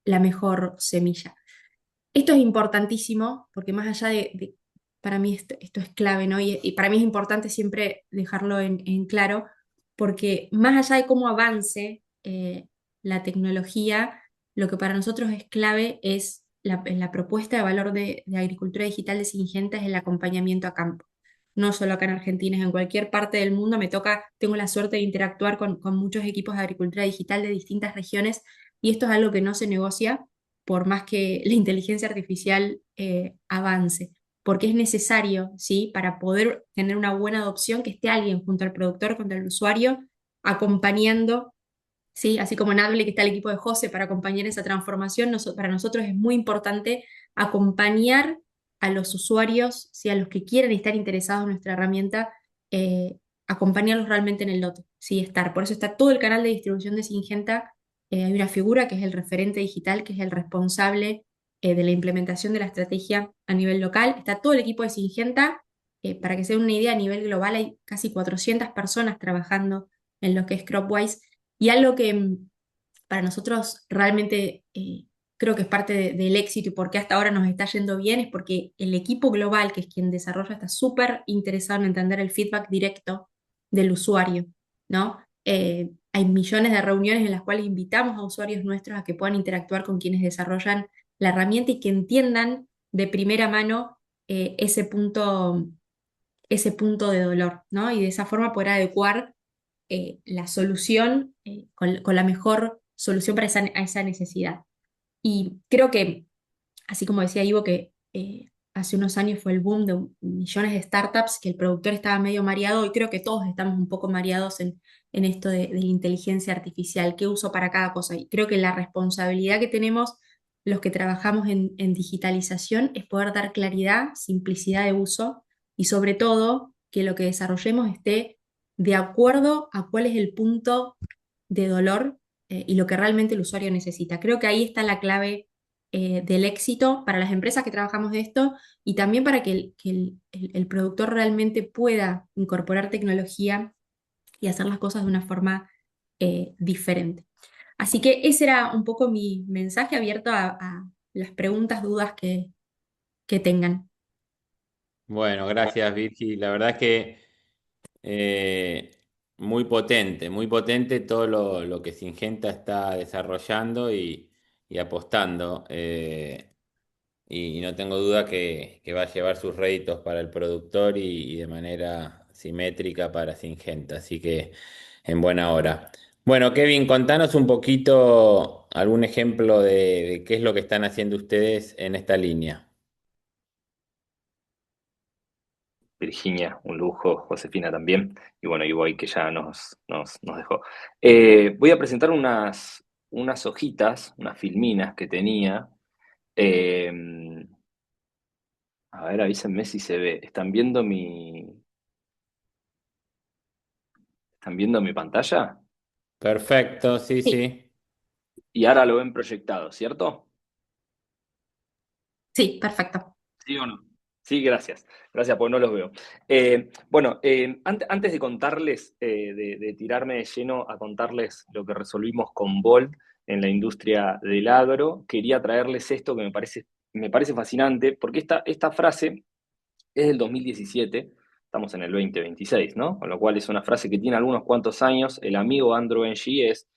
la mejor semilla. Esto es importantísimo, porque más allá para mí esto es clave, ¿no? Y para mí es importante siempre dejarlo en claro, porque más allá de cómo avance la tecnología, lo que para nosotros es clave es la propuesta de valor de agricultura digital de Syngenta, es el acompañamiento a campo. No solo acá en Argentina, es en cualquier parte del mundo. Tengo la suerte de interactuar con muchos equipos de agricultura digital de distintas regiones, y esto es algo que no se negocia por más que la inteligencia artificial avance, porque es necesario, ¿sí? Para poder tener una buena adopción, que esté alguien junto al productor, junto al usuario, acompañando, ¿sí? Así como en Adly, que está el equipo de José para acompañar esa transformación, para nosotros es muy importante acompañar a los usuarios, ¿sí? A los que quieren estar interesados en nuestra herramienta, eh, acompañarlos realmente en el lote, ¿sí? Estar. Por eso está todo el canal de distribución de Syngenta. Hay una figura que es el referente digital, que es el responsable de la implementación de la estrategia a nivel local. Está todo el equipo de Syngenta. Para que se den una idea, a nivel global hay casi 400 personas trabajando en lo que es Cropwise. Y algo que para nosotros realmente creo que es parte del éxito y por qué hasta ahora nos está yendo bien es porque el equipo global, que es quien desarrolla, está súper interesado en entender el feedback directo del usuario, ¿no? Hay millones de reuniones en las cuales invitamos a usuarios nuestros a que puedan interactuar con quienes desarrollan la herramienta y que entiendan de primera mano ese punto de dolor, ¿no? Y de esa forma poder adecuar la solución con la mejor solución para a esa necesidad. Y creo que, así como decía Ivo, que hace unos años fue el boom de millones de startups, que el productor estaba medio mareado, y creo que todos estamos un poco mareados en esto de la inteligencia artificial, qué uso para cada cosa. Y creo que la responsabilidad que tenemos los que trabajamos en digitalización es poder dar claridad, simplicidad de uso y sobre todo que lo que desarrollemos esté de acuerdo a cuál es el punto de dolor y lo que realmente el usuario necesita. Creo que ahí está la clave del éxito para las empresas que trabajamos de esto y también para que el productor realmente pueda incorporar tecnología y hacer las cosas de una forma diferente. Así que ese era un poco mi mensaje abierto a las preguntas, dudas que tengan. Bueno, gracias Virgi. La verdad es que eh, muy potente todo lo que Singenta está desarrollando y apostando. Y no tengo duda que va a llevar sus réditos para el productor y de manera simétrica para Singenta. Así que en buena hora. Bueno, Kevin, contanos un poquito algún ejemplo de qué es lo que están haciendo ustedes en esta línea. Virginia, un lujo, Josefina también, y bueno, y voy que ya nos dejó. Voy a presentar unas hojitas, unas filminas que tenía. Eh, a ver, avísenme si se ve. ¿Están viendo mi pantalla? Perfecto, sí, Sí, sí. Y ahora lo ven proyectado, ¿cierto? sí, perfecto. ¿Sí o no? Sí, gracias. Gracias, pues no los veo. Bueno, antes de contarles, de tirarme de lleno a contarles lo que resolvimos con Bolt en la industria del agro, quería traerles esto que me parece fascinante, porque esta frase es del 2017, estamos en el 2026, ¿no? Con lo cual es una frase que tiene algunos cuantos años. El amigo Andrew Ng es,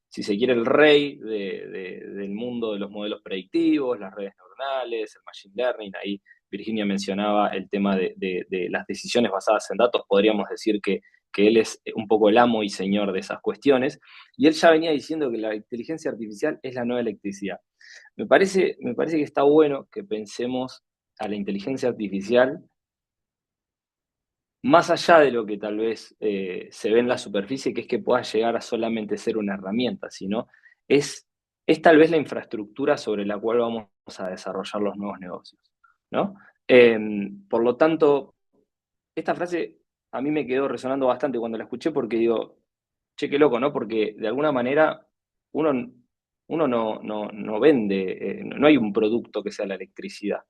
si se quiere, el rey del mundo de los modelos predictivos, las redes neuronales, el machine learning. Ahí Virginia mencionaba el tema de las decisiones basadas en datos. Podríamos decir que él es un poco el amo y señor de esas cuestiones. Y él ya venía diciendo que la inteligencia artificial es la nueva electricidad. Me parece que está bueno que pensemos a la inteligencia artificial más allá de lo que tal vez se ve en la superficie, que es que pueda llegar a solamente ser una herramienta, sino es, es tal vez la infraestructura sobre la cual vamos a desarrollar los nuevos negocios, ¿no? Por lo tanto, esta frase a mí me quedó resonando bastante cuando la escuché porque digo, che, qué loco, ¿no? Porque de alguna manera uno, uno no vende, no hay un producto que sea la electricidad.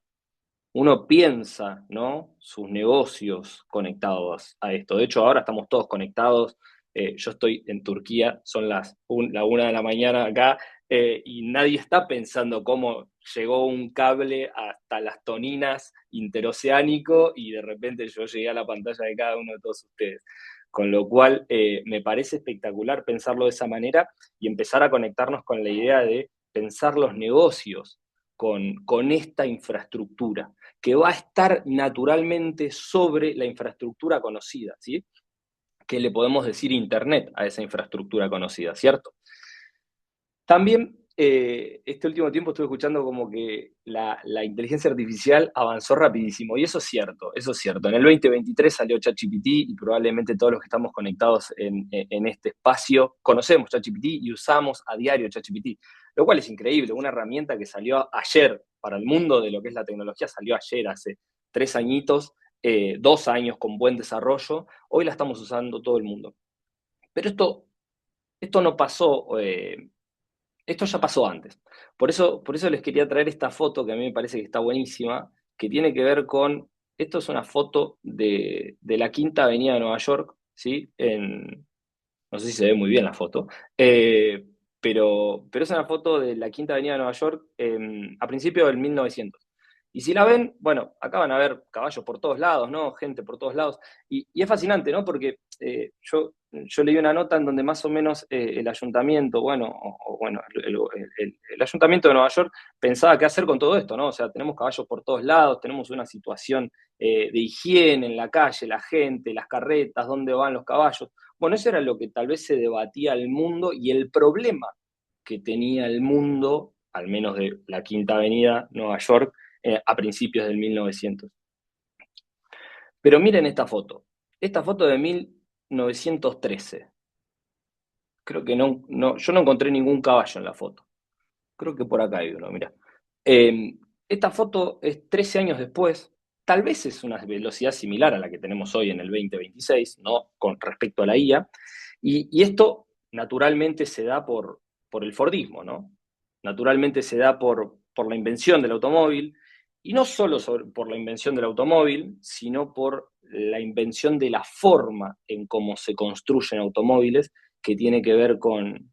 Uno piensa, ¿no? Sus negocios conectados a esto. De hecho, ahora estamos todos conectados. Yo estoy en Turquía, son la 1 de la mañana acá, y nadie está pensando cómo llegó un cable hasta las toninas interoceánico y de repente yo llegué a la pantalla de cada uno de todos ustedes. Con lo cual, me parece espectacular pensarlo de esa manera y empezar a conectarnos con la idea de pensar los negocios con esta infraestructura que va a estar naturalmente sobre la infraestructura conocida, ¿sí? Que le podemos decir Internet a esa infraestructura conocida, ¿cierto? También este último tiempo estuve escuchando como que la inteligencia artificial avanzó rapidísimo, y eso es cierto, eso es cierto. En el 2023 salió ChatGPT y probablemente todos los que estamos conectados en este espacio conocemos ChatGPT y usamos a diario ChatGPT, lo cual es increíble, una herramienta que salió ayer para el mundo de lo que es la tecnología, salió ayer, hace 3 añitos, 2 años con buen desarrollo, hoy la estamos usando todo el mundo. Pero esto no pasó... esto ya pasó antes. Por eso les quería traer esta foto que a mí me parece que está buenísima, que tiene que ver con, esto es una foto de la Quinta Avenida de Nueva York, ¿sí? No sé si se ve muy bien la foto, pero es una foto de la Quinta Avenida de Nueva York a principios del 1900. Y si la ven, bueno, acá van a ver caballos por todos lados, ¿no? Gente por todos lados. Y es fascinante, ¿no? Porque yo leí una nota en donde más o menos el ayuntamiento, bueno, el ayuntamiento de Nueva York pensaba qué hacer con todo esto, ¿no? O sea, tenemos caballos por todos lados, tenemos una situación de higiene en la calle, la gente, las carretas, dónde van los caballos. Bueno, eso era lo que tal vez se debatía el mundo y el problema que tenía el mundo, al menos de la Quinta Avenida, Nueva York, a principios del 1900. Pero miren esta foto de 1913. Creo que yo no encontré ningún caballo en la foto. Creo que por acá hay uno, mira. Esta foto es 13 años después. Tal vez es una velocidad similar a la que tenemos hoy en el 2026, ¿no? Con respecto a la IA. Y esto naturalmente se da por el Fordismo, ¿no? Naturalmente se da por la invención del automóvil, y no solo por la invención del automóvil, sino por la invención de la forma en cómo se construyen automóviles, que tiene que ver con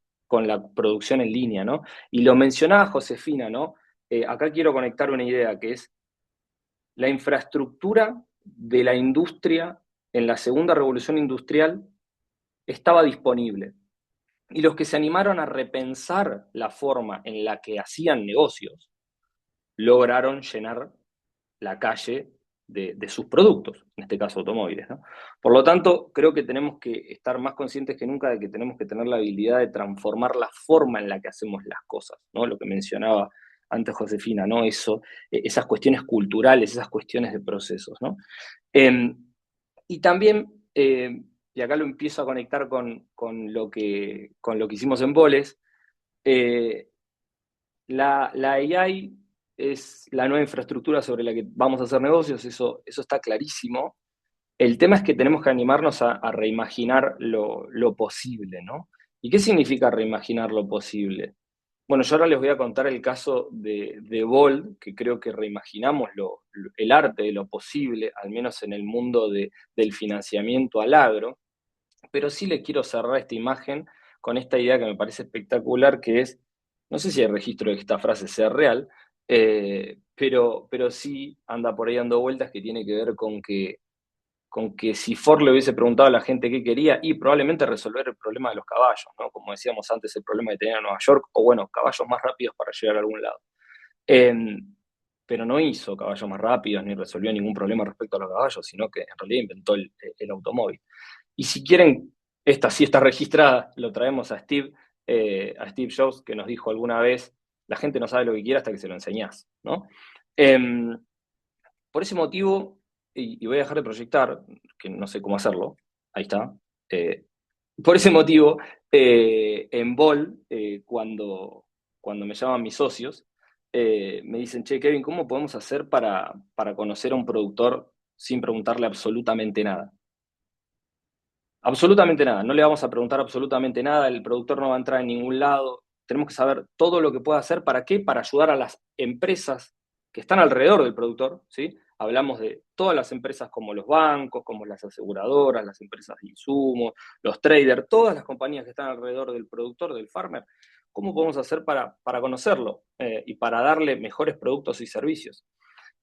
la producción en línea, ¿no? Y lo mencionaba Josefina, ¿no? Acá quiero conectar una idea que es la infraestructura de la industria en la segunda revolución industrial estaba disponible. Y los que se animaron a repensar la forma en la que hacían negocios lograron llenar la calle de sus productos, en este caso automóviles, ¿no? Por lo tanto, creo que tenemos que estar más conscientes que nunca de que tenemos que tener la habilidad de transformar la forma en la que hacemos las cosas, ¿no? Lo que mencionaba antes Josefina, ¿no? Esas cuestiones culturales, esas cuestiones de procesos, ¿no? Y también, y acá lo empiezo a conectar con lo que hicimos en Voles, la AI es la nueva infraestructura sobre la que vamos a hacer negocios, eso está clarísimo. El tema es que tenemos que animarnos a reimaginar lo posible, ¿no? ¿Y qué significa reimaginar lo posible? Bueno, yo ahora les voy a contar el caso de Bold, que creo que reimaginamos el arte de lo posible, al menos en el mundo del financiamiento al agro, pero sí les quiero cerrar esta imagen con esta idea que me parece espectacular, que es, no sé si hay registro de que esta frase sea real, pero sí anda por ahí dando vueltas, que tiene que ver con que si Ford le hubiese preguntado a la gente qué quería, y probablemente resolver el problema de los caballos, ¿no? Como decíamos antes, el problema que tenía Nueva York, o bueno, caballos más rápidos para llegar a algún lado. Pero no hizo caballos más rápidos ni resolvió ningún problema respecto a los caballos, sino que en realidad inventó el automóvil. Y si quieren, esta sí está registrada, lo traemos a Steve Jobs, que nos dijo alguna vez, la gente no sabe lo que quiere hasta que se lo enseñás, ¿no? Por ese motivo, y voy a dejar de proyectar, que no sé cómo hacerlo, ahí está. Por ese motivo, en Bol, cuando me llaman mis socios, me dicen, che, Kevin, ¿cómo podemos hacer para conocer a un productor sin preguntarle absolutamente nada? Absolutamente nada, no le vamos a preguntar absolutamente nada, el productor no va a entrar en ningún lado, tenemos que saber todo lo que puede hacer, ¿para qué? Para ayudar a las empresas que están alrededor del productor, ¿sí? Hablamos de todas las empresas como los bancos, como las aseguradoras, las empresas de insumos, los traders, todas las compañías que están alrededor del productor, del farmer. ¿Cómo podemos hacer para conocerlo y para darle mejores productos y servicios?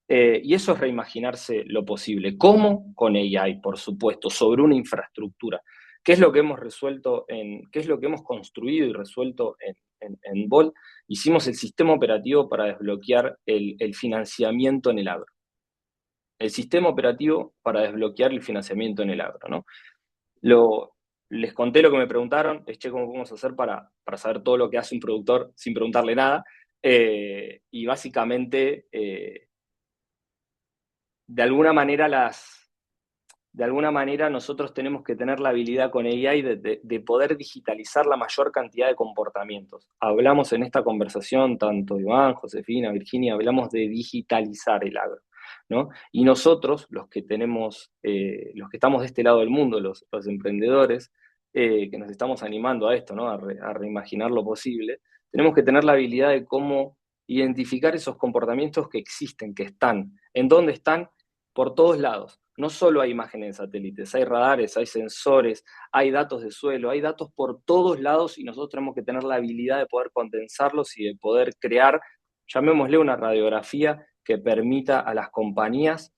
Y eso es reimaginarse lo posible. ¿Cómo? Con AI, por supuesto, sobre una infraestructura. ¿Qué es lo que hemos resuelto qué es lo que hemos construido y resuelto en Volt? Hicimos el sistema operativo para desbloquear el financiamiento en el agro. El sistema operativo para desbloquear el financiamiento en el agro, ¿no? Lo les conté lo que me preguntaron, es, che, ¿cómo podemos hacer para saber todo lo que hace un productor sin preguntarle nada? Y básicamente, de alguna manera nosotros tenemos que tener la habilidad con AI de poder digitalizar la mayor cantidad de comportamientos. Hablamos en esta conversación, tanto Iván, Josefina, Virginia, hablamos de digitalizar el agro, ¿no? Y nosotros, los que estamos de este lado del mundo, los emprendedores, que nos estamos animando a esto, ¿no? A reimaginar lo posible, tenemos que tener la habilidad de cómo identificar esos comportamientos que existen, que están. ¿En dónde están? Por todos lados. No solo hay imágenes de satélites, hay radares, hay sensores, hay datos de suelo, hay datos por todos lados y nosotros tenemos que tener la habilidad de poder condensarlos y de poder crear, llamémosle una radiografía que permita a las compañías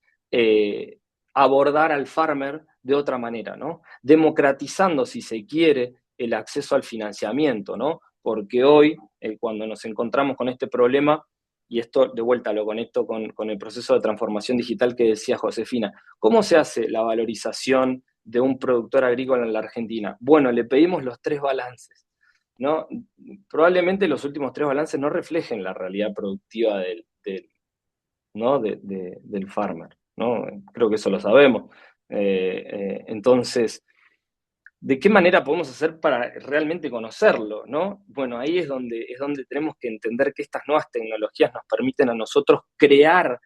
abordar al farmer de otra manera, ¿no? Democratizando, si se quiere, el acceso al financiamiento, ¿no? Porque hoy, cuando nos encontramos con este problema, y esto de vuelta lo conecto con el proceso de transformación digital que decía Josefina, ¿cómo se hace la valorización de un productor agrícola en la Argentina? Bueno, le pedimos los 3 balances, ¿no? Probablemente los últimos 3 balances no reflejen la realidad productiva ¿no? del farmer, ¿no? Creo que eso lo sabemos. Entonces, ¿de qué manera podemos hacer para realmente conocerlo, ¿no? Bueno, ahí es donde tenemos que entender que estas nuevas tecnologías nos permiten a nosotros crear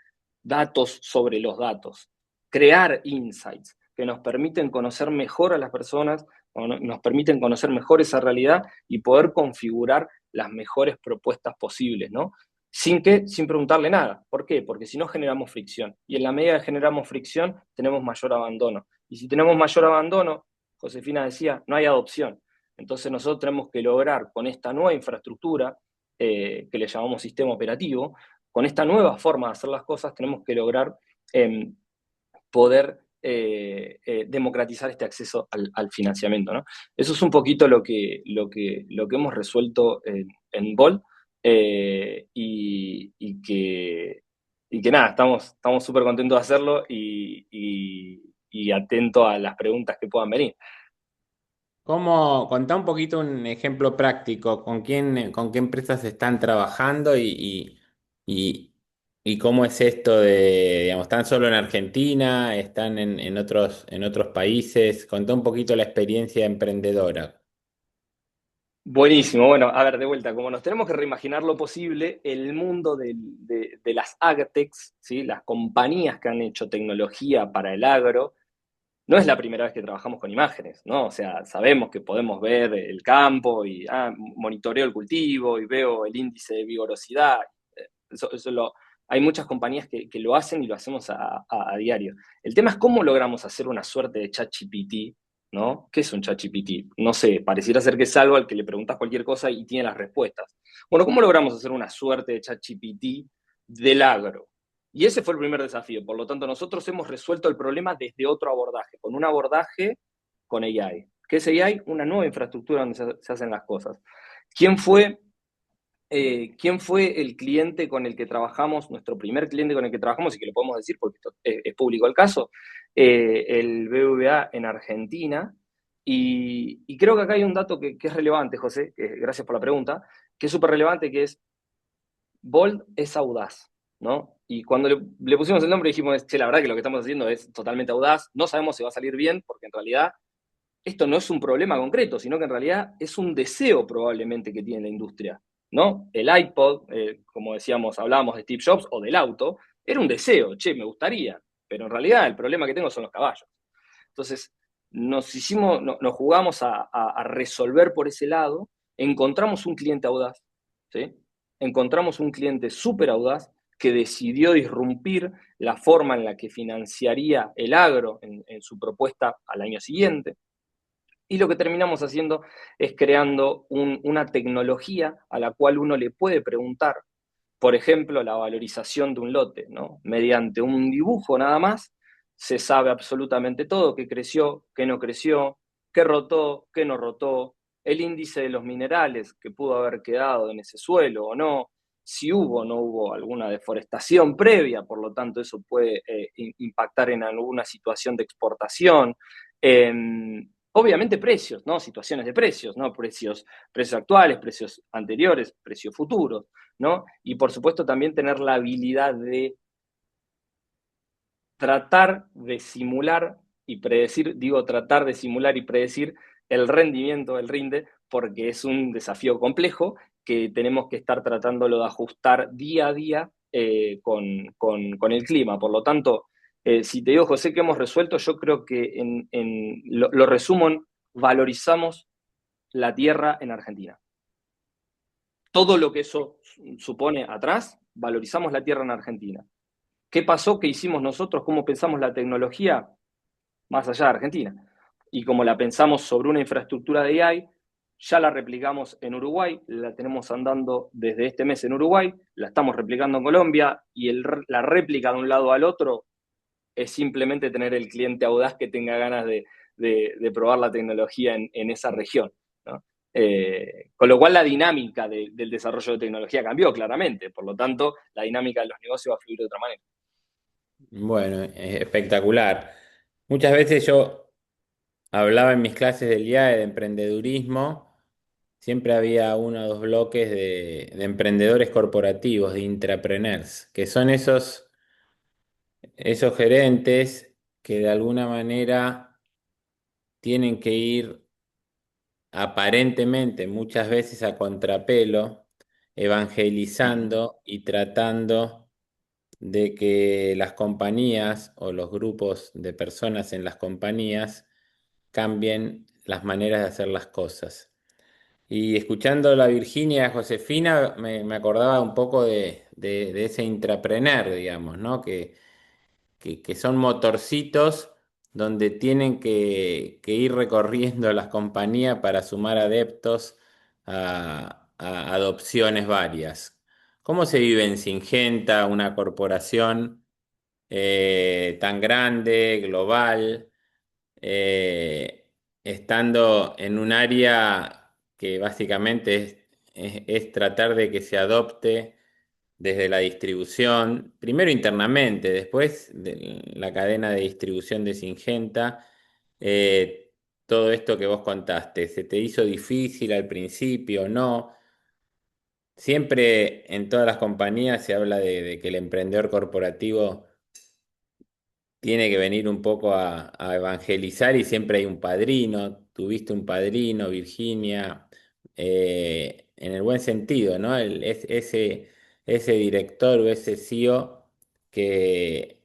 datos sobre los datos, crear insights que nos permiten conocer mejor a las personas, o nos permiten conocer mejor esa realidad y poder configurar las mejores propuestas posibles, ¿no? Sin preguntarle nada. ¿Por qué? Porque si no generamos fricción. Y en la medida que generamos fricción, tenemos mayor abandono. Y si tenemos mayor abandono, Josefina decía, no hay adopción. Entonces nosotros tenemos que lograr con esta nueva infraestructura, que le llamamos sistema operativo, con esta nueva forma de hacer las cosas, tenemos que lograr poder democratizar este acceso al financiamiento, ¿no? Eso es un poquito lo que hemos resuelto en Bol, y que nada, estamos súper contentos de hacerlo y atento a las preguntas que puedan venir. Contá un poquito un ejemplo práctico, con qué empresas están trabajando y, y cómo es esto de, digamos, ¿están solo en Argentina? ¿Están en otros países? Contá un poquito la experiencia emprendedora. Buenísimo, bueno, a ver, de vuelta, como nos tenemos que reimaginar lo posible, el mundo de las agtechs, ¿sí? Las compañías que han hecho tecnología para el agro, no es la primera vez que trabajamos con imágenes, ¿no? O sea, sabemos que podemos ver el campo y monitoreo el cultivo y veo el índice de vigorosidad. Hay muchas compañías que lo hacen y lo hacemos a diario. El tema es cómo logramos hacer una suerte de ChatGPT, ¿no? ¿Qué es un ChatGPT? No sé, pareciera ser que es algo al que le preguntas cualquier cosa y tiene las respuestas. Bueno, ¿cómo logramos hacer una suerte de ChatGPT del agro? Y ese fue el primer desafío. Por lo tanto, nosotros hemos resuelto el problema desde otro abordaje, con un abordaje con AI. ¿Qué es AI? Una nueva infraestructura donde se hacen las cosas. ¿Quién fue el cliente con el que trabajamos, nuestro primer cliente con el que trabajamos, y que lo podemos decir porque esto es público el caso? El BBVA en Argentina. Y creo que acá hay un dato que es relevante, José, gracias por la pregunta, que es súper relevante, que es Bold es audaz, ¿no? Y cuando le pusimos el nombre dijimos, che, la verdad que lo que estamos haciendo es totalmente audaz, no sabemos si va a salir bien, porque en realidad esto no es un problema concreto, sino que en realidad es un deseo probablemente que tiene la industria, ¿no? El iPod, como decíamos, hablábamos de Steve Jobs, o del auto, era un deseo, che, me gustaría, pero en realidad el problema que tengo son los caballos. Entonces, nos jugamos a resolver por ese lado, encontramos un cliente audaz, ¿sí? Encontramos un cliente súper audaz que decidió disrumpir la forma en la que financiaría el agro en su propuesta al año siguiente. Y lo que terminamos haciendo es creando una tecnología a la cual uno le puede preguntar, por ejemplo, la valorización de un lote, ¿no? Mediante un dibujo nada más, se sabe absolutamente todo: qué creció, qué no creció, qué rotó, qué no rotó, el índice de los minerales que pudo haber quedado en ese suelo o no, si hubo o no hubo alguna deforestación previa, por lo tanto eso puede impactar en alguna situación de exportación, obviamente precios, ¿no? Situaciones de precios, ¿no? Precios actuales, precios anteriores, precios futuros, ¿no? Y por supuesto también tener la habilidad de tratar de simular y predecir, digo tratar de simular y predecir el rendimiento del rinde, porque es un desafío complejo que tenemos que estar tratándolo de ajustar día a día con el clima. Por lo tanto, si te digo, José, que hemos resuelto, yo creo que lo resumo en valorizamos la tierra en Argentina. Todo lo que eso supone atrás, valorizamos la tierra en Argentina. ¿Qué pasó? ¿Qué hicimos nosotros? ¿Cómo pensamos la tecnología más allá de Argentina? Y como la pensamos sobre una infraestructura de AI, ya la replicamos en Uruguay, la tenemos andando desde este mes en Uruguay, la estamos replicando en Colombia y la réplica de un lado al otro es simplemente tener el cliente audaz que tenga ganas de probar la tecnología en esa región, ¿no? Con lo cual la dinámica del desarrollo de tecnología cambió claramente, por lo tanto la dinámica de los negocios va a fluir de otra manera. Bueno, espectacular. Muchas veces yo hablaba en mis clases del IAE de emprendedurismo, siempre había uno o dos bloques de emprendedores corporativos, de intrapreneurs, que son esos gerentes que de alguna manera tienen que ir aparentemente muchas veces a contrapelo, evangelizando y tratando de que las compañías o los grupos de personas en las compañías cambien las maneras de hacer las cosas. Y escuchando a la Virginia y a Josefina, me acordaba un poco de ese intrapreneur, digamos, ¿no? Que son motorcitos donde tienen que ir recorriendo las compañías para sumar adeptos a adopciones varias. ¿Cómo se vive en Syngenta, una corporación tan grande, global, estando en un área que básicamente es tratar de que se adopte desde la distribución, primero internamente, después de la cadena de distribución de Syngenta, eh, todo esto que vos contaste, ¿se te hizo difícil al principio? ¿No? Siempre en todas las compañías se habla de que el emprendedor corporativo tiene que venir un poco a evangelizar y siempre hay un padrino. Tuviste un padrino, Virginia, en el buen sentido, ¿no? Ese director o ese CEO que,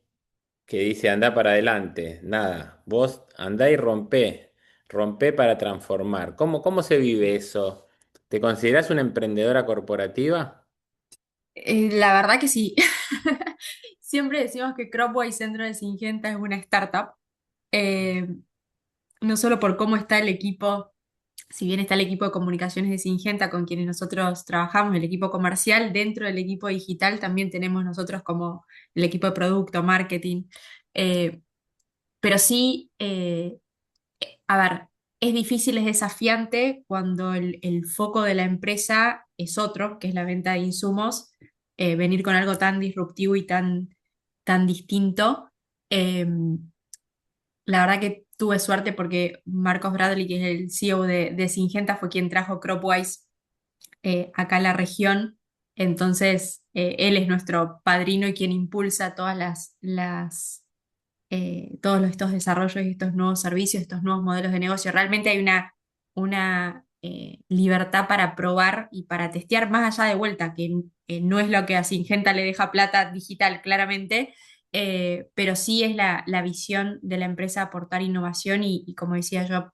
que dice anda para adelante, nada, vos andá y rompé para transformar. ¿Cómo se vive eso? ¿Te considerás una emprendedora corporativa? La verdad que sí. Siempre decimos que Cropwise Centro de Singenta es una startup, eh, no solo por cómo está el equipo, si bien está el equipo de comunicaciones de Singenta con quienes nosotros trabajamos, el equipo comercial, dentro del equipo digital también tenemos nosotros como el equipo de producto, marketing, eh, pero sí, a ver, es difícil, es desafiante cuando el foco de la empresa es otro, que es la venta de insumos, venir con algo tan disruptivo y tan distinto. Eh, la verdad que tuve suerte porque Marcos Bradley, que es el CEO de Syngenta, fue quien trajo Cropwise acá a la región. Entonces, él es nuestro padrino y quien impulsa todos estos desarrollos y estos nuevos servicios, estos nuevos modelos de negocio. Realmente hay una libertad para probar y para testear más allá de vuelta, que no es lo que a Syngenta le deja plata digital, claramente, pero sí es la visión de la empresa aportar innovación y como decía yo,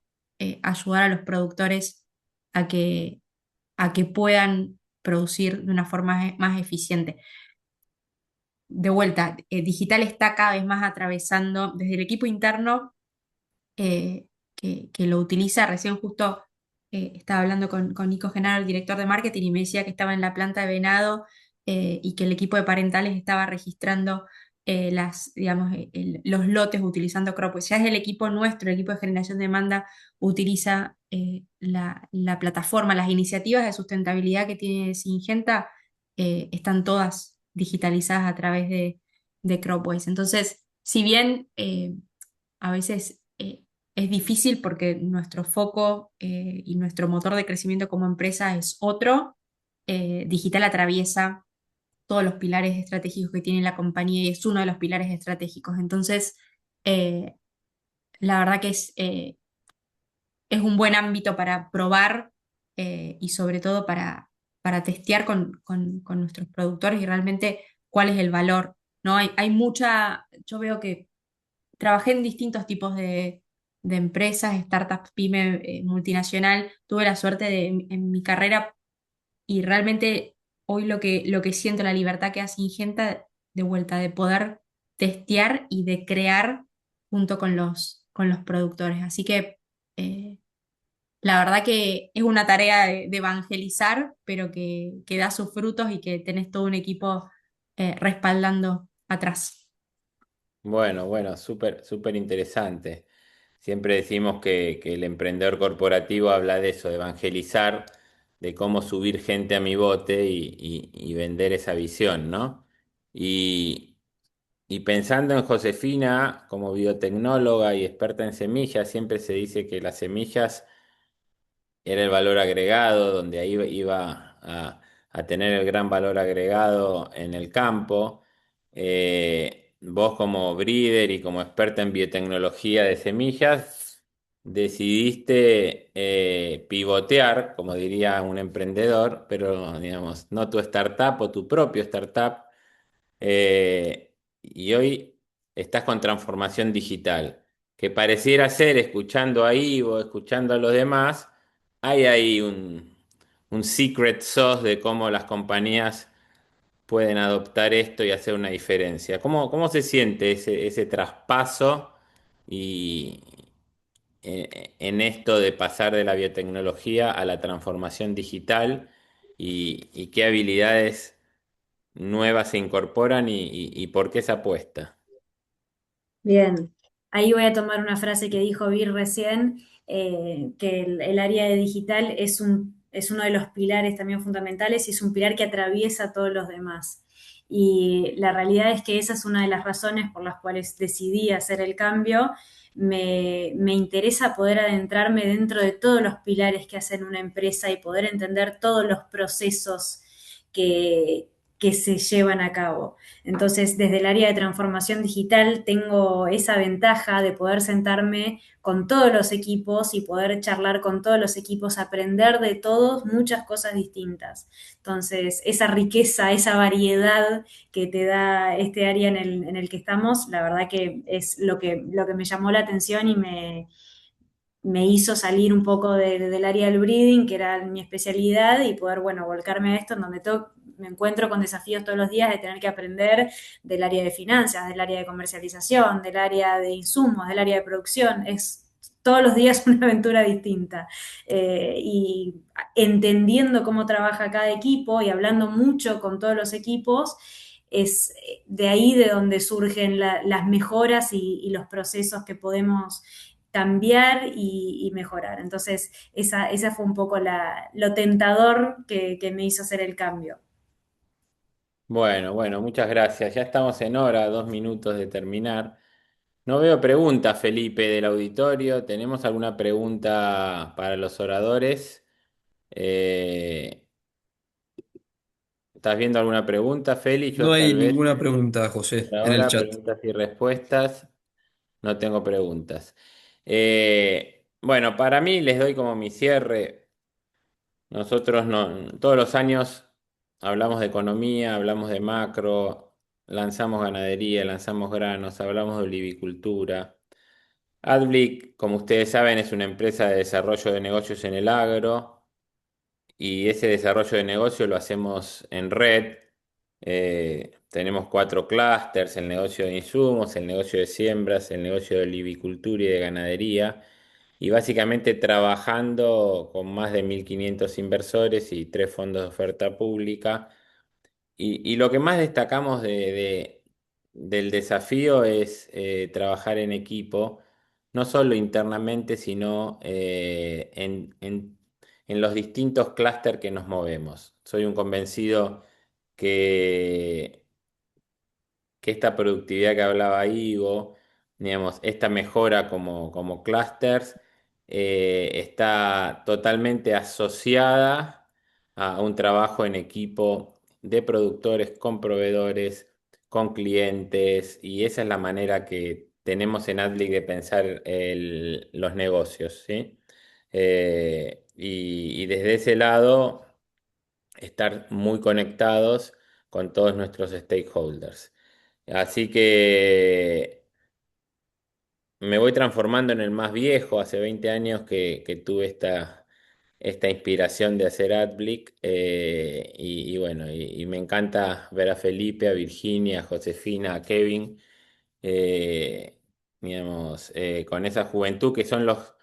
ayudar a los productores a que puedan producir de una forma más eficiente. De vuelta, digital está cada vez más atravesando desde el equipo interno que lo utiliza. Recién justo estaba hablando con Nico Genaro, el director de marketing, y me decía que estaba en la planta de Venado y que el equipo de parentales estaba registrando digamos, los lotes utilizando Cropwise. Ya es el equipo nuestro, el equipo de generación de demanda, utiliza la plataforma, las iniciativas de sustentabilidad que tiene Syngenta, están todas digitalizadas a través de Cropwise. Entonces, si bien a veces es difícil porque nuestro foco y nuestro motor de crecimiento como empresa es otro. Digital atraviesa todos los pilares estratégicos que tiene la compañía y es uno de los pilares estratégicos. Entonces, eh, la verdad que es un buen ámbito para probar y sobre todo para testear con nuestros productores y realmente cuál es el valor, ¿no? Hay mucha, yo veo que trabajé en distintos tipos de empresas, startups, pyme, multinacional. Tuve la suerte de, en mi carrera y realmente hoy lo que siento, la libertad que hace Ingenta de vuelta, de poder testear y de crear junto con los productores. Así que la verdad que es una tarea de evangelizar, pero que da sus frutos y que tenés todo un equipo respaldando atrás. Bueno, bueno, súper, súper interesante. Siempre decimos que el emprendedor corporativo habla de eso, de evangelizar, de cómo subir gente a mi bote y vender esa visión, ¿no? Y, y pensando en Josefina como biotecnóloga y experta en semillas, siempre se dice que las semillas era el valor agregado, donde ahí iba a tener el gran valor agregado en el campo. Vos como breeder y como experta en biotecnología de semillas, decidiste pivotear, como diría un emprendedor, pero digamos, no tu startup o tu propio startup, y hoy estás con transformación digital, que pareciera ser, escuchando a Ivo, escuchando a los demás, hay ahí un secret sauce de cómo las compañías pueden adoptar esto y hacer una diferencia. ¿Cómo se siente ese traspaso y en esto de pasar de la biotecnología a la transformación digital y qué habilidades nuevas se incorporan y por qué esa apuesta? Bien, ahí voy a tomar una frase que dijo Vir recién, que el área de digital es uno de los pilares también fundamentales y es un pilar que atraviesa a todos los demás. Y la realidad es que esa es una de las razones por las cuales decidí hacer el cambio. Me interesa poder adentrarme dentro de todos los pilares que hacen una empresa y poder entender todos los procesos que, que se llevan a cabo. Entonces, desde el área de transformación digital tengo esa ventaja de poder sentarme con todos los equipos y poder charlar con todos los equipos, aprender de todos muchas cosas distintas. Entonces, esa riqueza, esa variedad que te da este área en el que estamos, la verdad que es lo que me llamó la atención y me hizo salir un poco del área del breeding, que era mi especialidad, y poder, bueno, volcarme a esto en donde me encuentro con desafíos todos los días de tener que aprender del área de finanzas, del área de comercialización, del área de insumos, del área de producción. Es todos los días una aventura distinta. Y entendiendo cómo trabaja cada equipo y hablando mucho con todos los equipos, es de ahí de donde surgen las mejoras y los procesos que podemos cambiar y mejorar. Entonces, esa fue un poco lo tentador que me hizo hacer el cambio. Bueno, bueno, muchas gracias. Ya estamos en hora, 2 minutos de terminar. No veo preguntas, Felipe, del auditorio. ¿Tenemos alguna pregunta para los oradores? Eh, ¿Estás viendo alguna pregunta, Feli? No Yo hay tal vez ninguna pregunta, por José, en el ahora, chat. preguntas y respuestas, no tengo preguntas. Bueno, para mí les doy como mi cierre. Nosotros no, todos los años hablamos de economía, hablamos de macro, lanzamos ganadería, lanzamos granos, hablamos de olivicultura. Adblick, como ustedes saben, es una empresa de desarrollo de negocios en el agro y ese desarrollo de negocio lo hacemos en red. Tenemos 4 clústeres: el negocio de insumos, el negocio de siembras, el negocio de olivicultura y de ganadería, y básicamente trabajando con más de 1.500 inversores y 3 fondos de oferta pública. Y lo que más destacamos del desafío es trabajar en equipo, no solo internamente, sino en los distintos clústeres que nos movemos. Soy un convencido que, que esta productividad que hablaba Ivo, digamos, esta mejora como clusters está totalmente asociada a un trabajo en equipo de productores con proveedores, con clientes, y esa es la manera que tenemos en Adlic de pensar los negocios, ¿sí? Y desde ese lado, estar muy conectados con todos nuestros stakeholders. Así que me voy transformando en el más viejo. Hace 20 años que tuve esta inspiración de hacer AdBlick, y bueno, y me encanta ver a Felipe, a Virginia, a Josefina, a Kevin, eh, digamos, con esa juventud que son los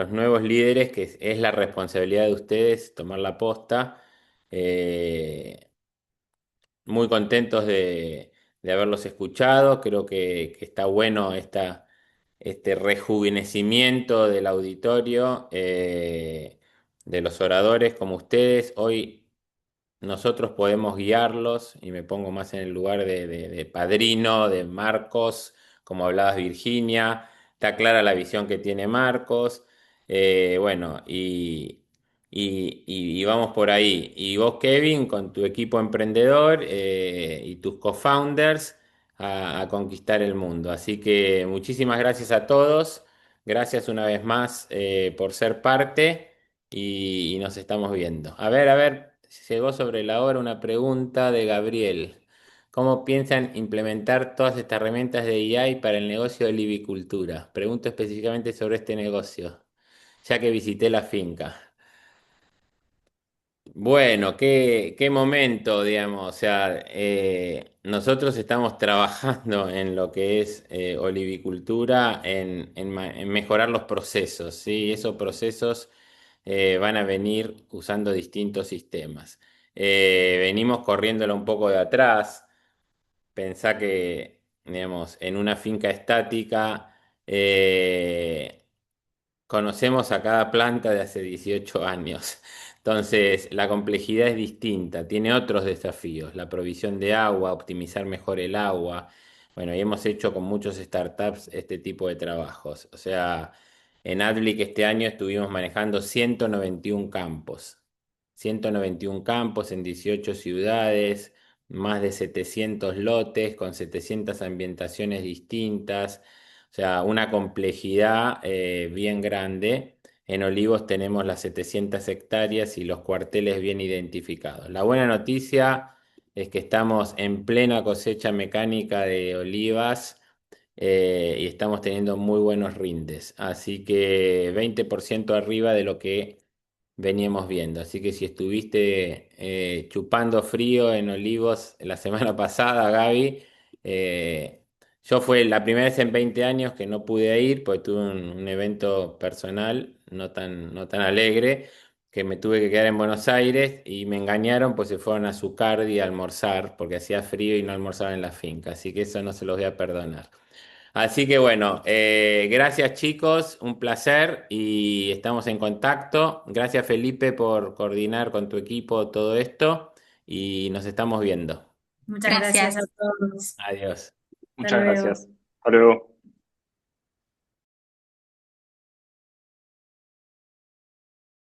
nuevos líderes, que es la responsabilidad de ustedes tomar la posta. Muy contentos de haberlos escuchado. Creo que está bueno este rejuvenecimiento del auditorio, de los oradores como ustedes. Hoy nosotros podemos guiarlos, y me pongo más en el lugar de padrino de Marcos, como hablabas, Virginia. Está clara la visión que tiene Marcos. Bueno, y vamos por ahí. Y vos, Kevin, con tu equipo emprendedor, y tus co-founders, a conquistar el mundo. Así que muchísimas gracias a todos. Gracias una vez más, por ser parte, y nos estamos viendo. A ver, llegó sobre la hora una pregunta de Gabriel. ¿Cómo piensan implementar todas estas herramientas de AI para el negocio de livicultura? Pregunto específicamente sobre este negocio, ya que visité la finca. Bueno, qué momento, digamos. O sea, nosotros estamos trabajando en lo que es, olivicultura, en mejorar los procesos, ¿sí? Esos procesos van a venir usando distintos sistemas. Venimos corriéndolo un poco de atrás. Pensá que, digamos, en una finca estática, conocemos a cada planta de hace 18 años. Entonces, la complejidad es distinta, tiene otros desafíos, la provisión de agua, optimizar mejor el agua. Bueno, y hemos hecho con muchos startups este tipo de trabajos. O sea, en Adlic este año estuvimos manejando 191 campos. 191 campos en 18 ciudades, más de 700 lotes con 700 ambientaciones distintas. O sea, una complejidad, bien grande. En Olivos tenemos las 700 hectáreas y los cuarteles bien identificados. La buena noticia es que estamos en plena cosecha mecánica de olivas, y estamos teniendo muy buenos rindes. Así que 20% arriba de lo que veníamos viendo. Así que si estuviste, chupando frío en Olivos la semana pasada, Gaby, eh, yo fue la primera vez en 20 años que no pude ir, porque tuve un evento personal no tan alegre, que me tuve que quedar en Buenos Aires, y me engañaron, pues se fueron a Zucardi a almorzar porque hacía frío y no almorzaban en la finca. Así que eso no se los voy a perdonar. Así que bueno, gracias chicos, un placer, y estamos en contacto. Gracias Felipe por coordinar con tu equipo todo esto, y nos estamos viendo. Muchas gracias a Gracias. todos. Adiós. Hasta Muchas luego. gracias. Hasta luego.